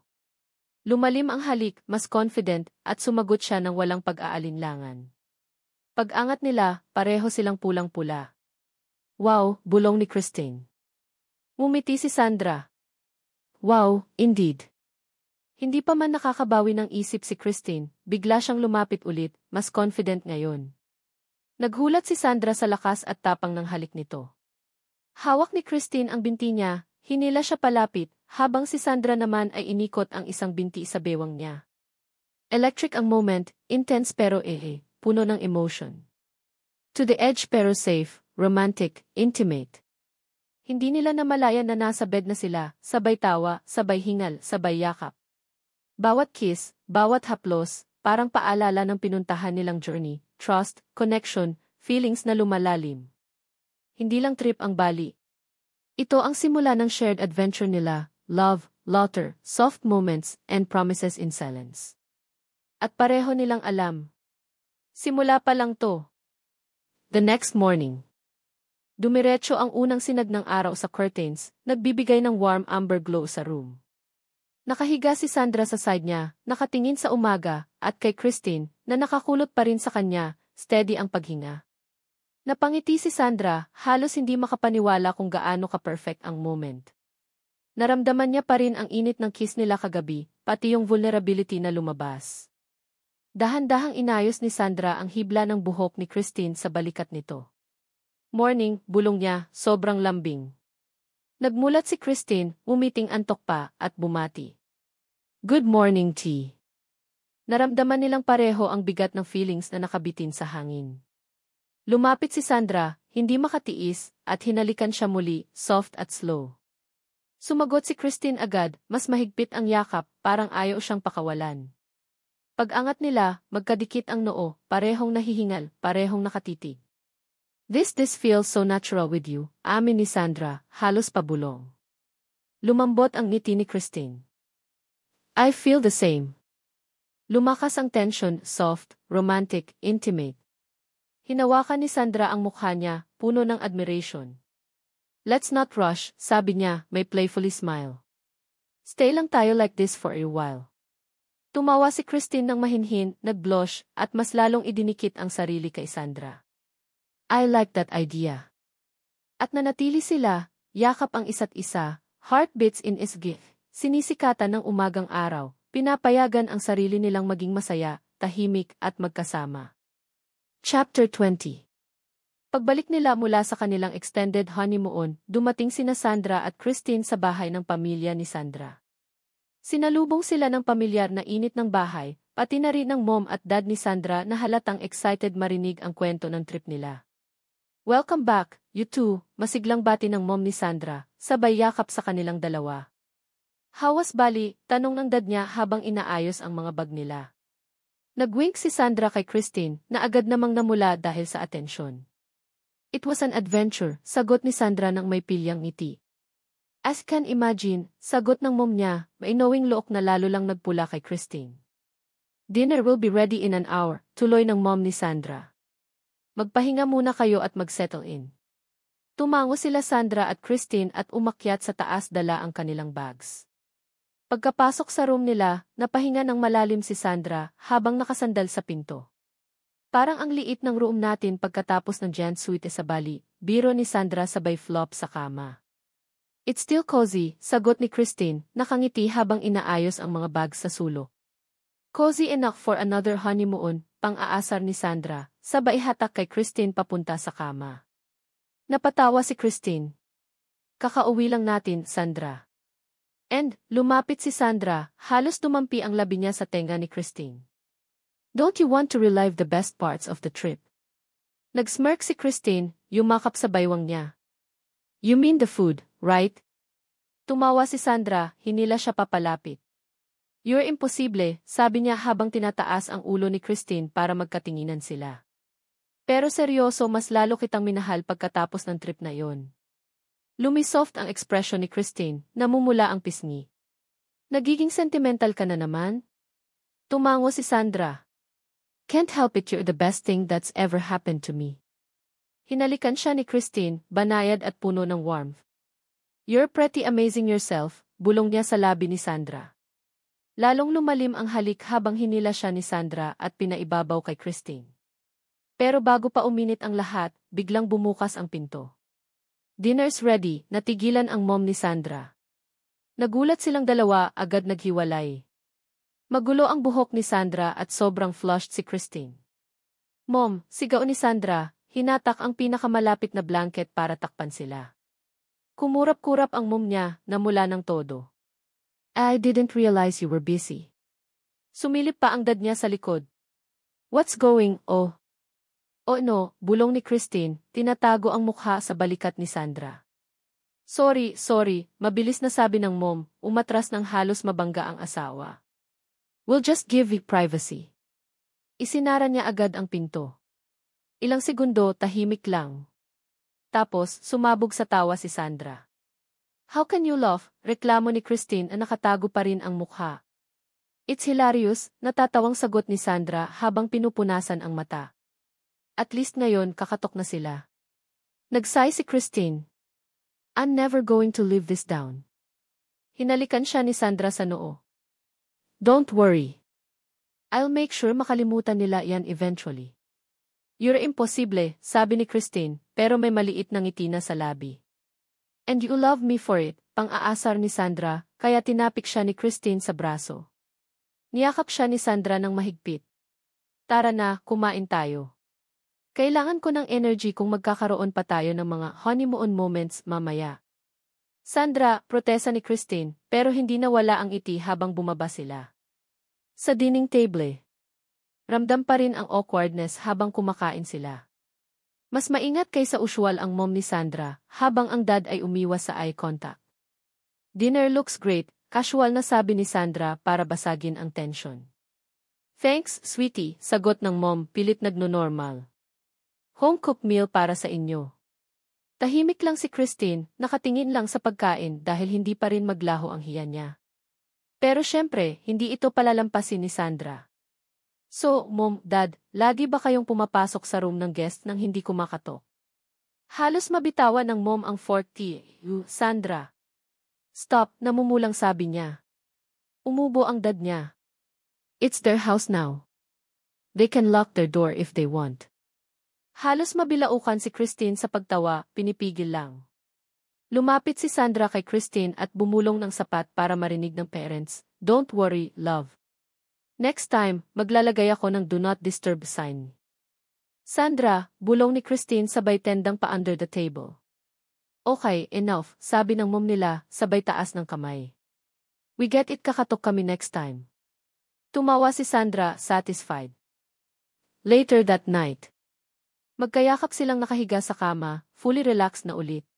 Lumalim ang halik, mas confident, at sumagot siya ng walang pag-aalinlangan. Pag-angat nila, pareho silang pulang-pula. Wow, bulong ni Christine. Ngumiti si Sandra. Wow, indeed. Hindi pa man nakakabawi ng isip si Christine, bigla siyang lumapit ulit, mas confident ngayon. Naghulat si Sandra sa lakas at tapang ng halik nito. Hawak ni Christine ang binti niya, hinila siya palapit, habang si Sandra naman ay inikot ang isang binti sa bewang niya. Electric ang moment, intense pero puno ng emotion. To the edge pero safe, romantic, intimate. Hindi nila namalayan na nasa bed na sila, sabay tawa, sabay hingal, sabay yakap. Bawat kiss, bawat haplos, parang paalala ng pinuntahan nilang journey, trust, connection, feelings na lumalalim. Hindi lang trip ang bali. Ito ang simula ng shared adventure nila, love, laughter, soft moments, and promises in silence. At pareho nilang alam. Simula pa lang to. The next morning. Dumiretso ang unang sinag ng araw sa curtains, nagbibigay ng warm amber glow sa room. Nakahiga si Sandra sa side niya, nakatingin sa umaga, at kay Christine, na nakakulot pa rin sa kanya, steady ang paghinga. Napangiti si Sandra, halos hindi makapaniwala kung gaano ka-perfect ang moment. Naramdaman niya pa rin ang init ng kiss nila kagabi, pati yung vulnerability na lumabas. Dahan-dahang inayos ni Sandra ang hibla ng buhok ni Christine sa balikat nito. Morning, bulong niya, sobrang lambing. Nagmulat si Christine, umiting antok pa, at bumati. Good morning, T. Naramdaman nilang pareho ang bigat ng feelings na nakabitin sa hangin. Lumapit si Sandra, hindi makatiis, at hinalikan siya muli, soft at slow. Sumagot si Christine agad, mas mahigpit ang yakap, parang ayaw siyang pakawalan. Pag-angat nila, magkadikit ang noo, parehong nahihingal, parehong nakatitig. This feels so natural with you, amin ni Sandra, halos pabulong. Lumambot ang ngiti ni Christine. I feel the same. Lumakas ang tension, soft, romantic, intimate. Hinawakan ni Sandra ang mukha niya, puno ng admiration. Let's not rush, sabi niya, may playfully smile. Stay lang tayo like this for a while. Tumawa si Christine ng mahinhin, nag-blush, at mas lalong idinikit ang sarili kay Sandra. I like that idea. At nanatili sila, yakap ang isa't isa, heartbeats in his gift, sinisikatan ng umagang araw, pinapayagan ang sarili nilang maging masaya, tahimik at magkasama. Chapter 20. Pagbalik nila mula sa kanilang extended honeymoon, dumating sina Sandra at Christine sa bahay ng pamilya ni Sandra. Sinalubong sila ng pamilyar na init ng bahay, pati na rin ng mom at dad ni Sandra na halatang excited marinig ang kwento ng trip nila. Welcome back, you two, masiglang bati ng mom ni Sandra, sabay yakap sa kanilang dalawa. Hawas bali, tanong ng dad niya habang inaayos ang mga bag nila. Nagwink si Sandra kay Christine na agad namang namula dahil sa atensyon. It was an adventure, sagot ni Sandra nang may pilyang ngiti. As can imagine, sagot ng mom niya, may knowing look na lalo lang nagpula kay Christine. Dinner will be ready in an hour, tuloy ng mom ni Sandra. Magpahinga muna kayo at mag-settle in. Tumango sila Sandra at Christine at umakyat sa taas dala ang kanilang bags. Pagkapasok sa room nila, napahinga ng malalim si Sandra habang nakasandal sa pinto. Parang ang liit ng room natin pagkatapos ng giant suite sa Bali, biro ni Sandra sabay flop sa kama. It's still cozy, sagot ni Christine, nakangiti habang inaayos ang mga bags sa sulok. Cozy enough for another honeymoon, pang-aasar ni Sandra, sabay hatak kay Christine papunta sa kama. Napatawa si Christine. Kakauwi lang natin, Sandra. And, lumapit si Sandra, halos dumampi ang labi niya sa tenga ni Christine. Don't you want to relive the best parts of the trip? Nag-smirk si Christine, yumakap sa baywang niya. You mean the food, right? Tumawa si Sandra, hinila siya papalapit. You're imposible, sabi niya habang tinataas ang ulo ni Christine para magkatinginan sila. Pero seryoso, mas lalo kitang minahal pagkatapos ng trip na yon. Lumisoft ang ekspresyon ni Christine, namumula ang pisngi. Nagiging sentimental ka na naman? Tumango si Sandra. Can't help it, you're the best thing that's ever happened to me. Hinalikan siya ni Christine, banayad at puno ng warmth. You're pretty amazing yourself, bulong niya sa labi ni Sandra. Lalong lumalim ang halik habang hinila siya ni Sandra at pinaibabaw kay Christine. Pero bago pa uminit ang lahat, biglang bumukas ang pinto. Dinner's ready, natigilan ang mom ni Sandra. Nagulat silang dalawa, agad naghiwalay. Magulo ang buhok ni Sandra at sobrang flushed si Christine. Mom, sigaw ni Sandra, hinatak ang pinakamalapit na blanket para takpan sila. Kumurap-kurap ang mom niya, namula ng todo. I didn't realize you were busy. Sumilip pa ang dad niya sa likod. What's going, oh? Oh no, bulong ni Christine, tinatago ang mukha sa balikat ni Sandra. Sorry, mabilis na sabi ng mom, umatras ng halos mabangga ang asawa. We'll just give you privacy. Isinara niya agad ang pinto. Ilang segundo, tahimik lang. Tapos, sumabog sa tawa si Sandra. How can you laugh? Reklamo ni Christine na nakatago pa rin ang mukha. It's hilarious, natatawang sagot ni Sandra habang pinupunasan ang mata. At least ngayon kakatok na sila. Nagsay si Christine. I'm never going to live this down. Hinalikan siya ni Sandra sa noo. Don't worry. I'll make sure makalimutan nila yan eventually. You're imposible, sabi ni Christine, pero may maliit na ngiti na sa labi. And you love me for it, pang-aasar ni Sandra, kaya tinapik siya ni Christine sa braso. Niyakap siya ni Sandra ng mahigpit. Tara na, kumain tayo. Kailangan ko ng energy kung magkakaroon pa tayo ng mga honeymoon moments mamaya. Sandra, protesa ni Christine, pero hindi nawala ang ngiti habang bumaba sila. Sa dining table. Ramdam pa rin ang awkwardness habang kumakain sila. Mas maingat kaysa usual ang mom ni Sandra, habang ang dad ay umiwas sa eye contact. Dinner looks great, casual na sabi ni Sandra para basagin ang tension. Thanks, sweetie, sagot ng mom, pilit nagno-normal. Home-cooked meal para sa inyo. Tahimik lang si Christine, nakatingin lang sa pagkain dahil hindi pa rin maglaho ang hiya niya. Pero syempre, hindi ito palalampasin ni Sandra. So, mom, dad, lagi ba kayong pumapasok sa room ng guest nang hindi kumakatok? Halos mabitawan ng mom ang fork tea. Sandra. Stop, namumulang sabi niya. Umubo ang dad niya. It's their house now. They can lock their door if they want. Halos mabilaukan si Christine sa pagtawa, pinipigil lang. Lumapit si Sandra kay Christine at bumulong ng sapat para marinig ng parents, Don't worry, love. Next time, maglalagay ako ng do not disturb sign. Sandra, bulong ni Christine sabay tendang pa under the table. Okay, enough, sabi ng mom nila, sabay taas ng kamay. We get it, kakatok kami next time. Tumawa si Sandra, satisfied. Later that night. Magkayakap silang nakahiga sa kama, fully relaxed na ulit.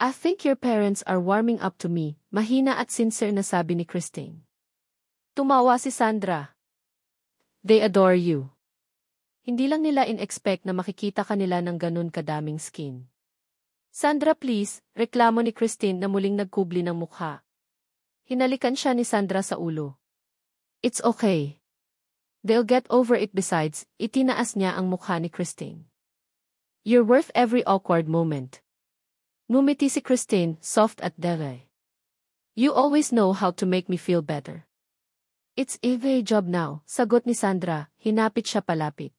I think your parents are warming up to me, mahina at sincere na sabi ni Christine. Tumawa si Sandra. They adore you. Hindi lang nila in-expect na makikita kanila ng ganun kadaming skin. Sandra please, reklamo ni Christine na muling nagkubli ng mukha. Hinalikan siya ni Sandra sa ulo. It's okay. They'll get over it besides, itinaas niya ang mukha ni Christine. You're worth every awkward moment. Ngumiti si Christine, soft at dere. You always know how to make me feel better. It's a very job now, sagot ni Sandra, hinapit siya palapit.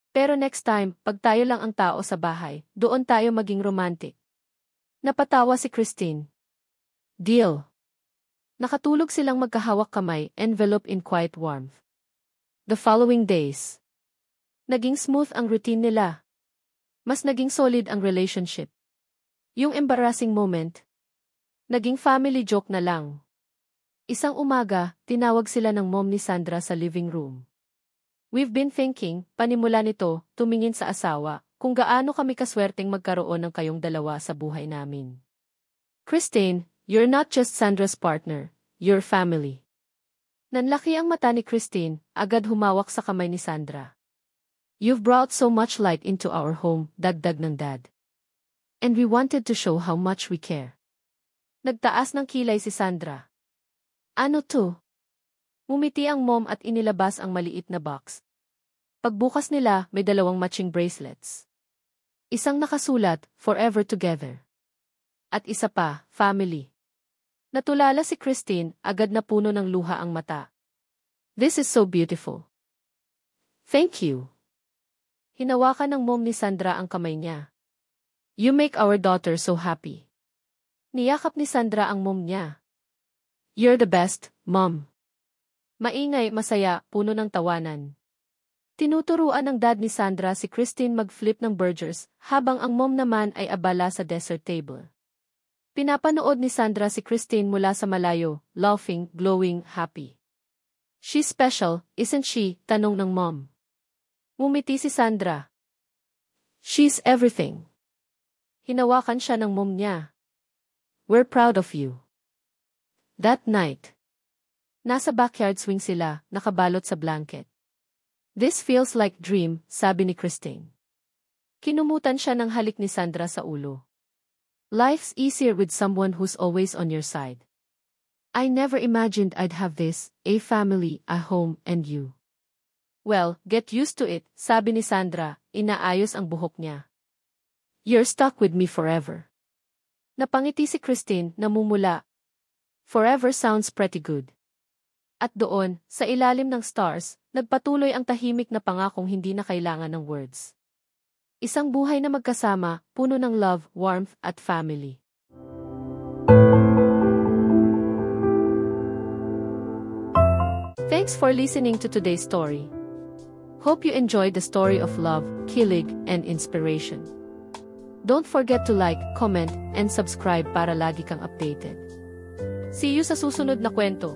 Pero next time, pag tayo lang ang tao sa bahay, doon tayo maging romantic. Napatawa si Christine. Deal. Nakatulog silang magkahawak kamay, enveloped in quiet warmth. The following days. Naging smooth ang routine nila. Mas naging solid ang relationship. Yung embarrassing moment, naging family joke na lang. Isang umaga, tinawag sila ng mom ni Sandra sa living room. We've been thinking, panimula nito, tumingin sa asawa, kung gaano kami kaswerteng magkaroon ng kayong dalawa sa buhay namin. Christine, you're not just Sandra's partner, you're family. Nanlaki ang mata ni Christine, agad humawak sa kamay ni Sandra. You've brought so much light into our home, dagdag ng dad. And we wanted to show how much we care. Nagtaas ng kilay si Sandra. Ano to? Ngumiti ang mom at inilabas ang maliit na box. Pagbukas nila, may dalawang matching bracelets. Isang nakasulat, Forever Together. At isa pa, Family. Natulala si Christine, agad na puno ng luha ang mata. This is so beautiful. Thank you. Hinawakan ng mom ni Sandra ang kamay niya. You make our daughter so happy. Niyakap ni Sandra ang mom niya. You're the best, mom. Maingay, masaya, puno ng tawanan. Tinuturuan ng dad ni Sandra si Christine mag-flip ng burgers, habang ang mom naman ay abala sa dessert table. Pinapanood ni Sandra si Christine mula sa malayo, laughing, glowing, happy. "She's special, isn't she?" tanong ng mom. Ngumiti si Sandra. "She's everything." Hinawakan siya ng mom niya. "We're proud of you." That night, nasa backyard swing sila, nakabalot sa blanket. "This feels like dream," sabi ni Christine. Kinumutan siya ng halik ni Sandra sa ulo. "Life's easier with someone who's always on your side. I never imagined I'd have this, a family, a home, and you." "Well, get used to it," sabi ni Sandra, inaayos ang buhok niya. "You're stuck with me forever." Napangiti si Christine, namumula. Forever sounds pretty good. At doon, sa ilalim ng stars, nagpatuloy ang tahimik na pangakong hindi na kailangan ng words. Isang buhay na magkasama, puno ng love, warmth, at family. Thanks for listening to today's story. Hope you enjoyed the story of love, kilig, and inspiration. Don't forget to like, comment, and subscribe para lagi kang updated. See you sa susunod na kwento.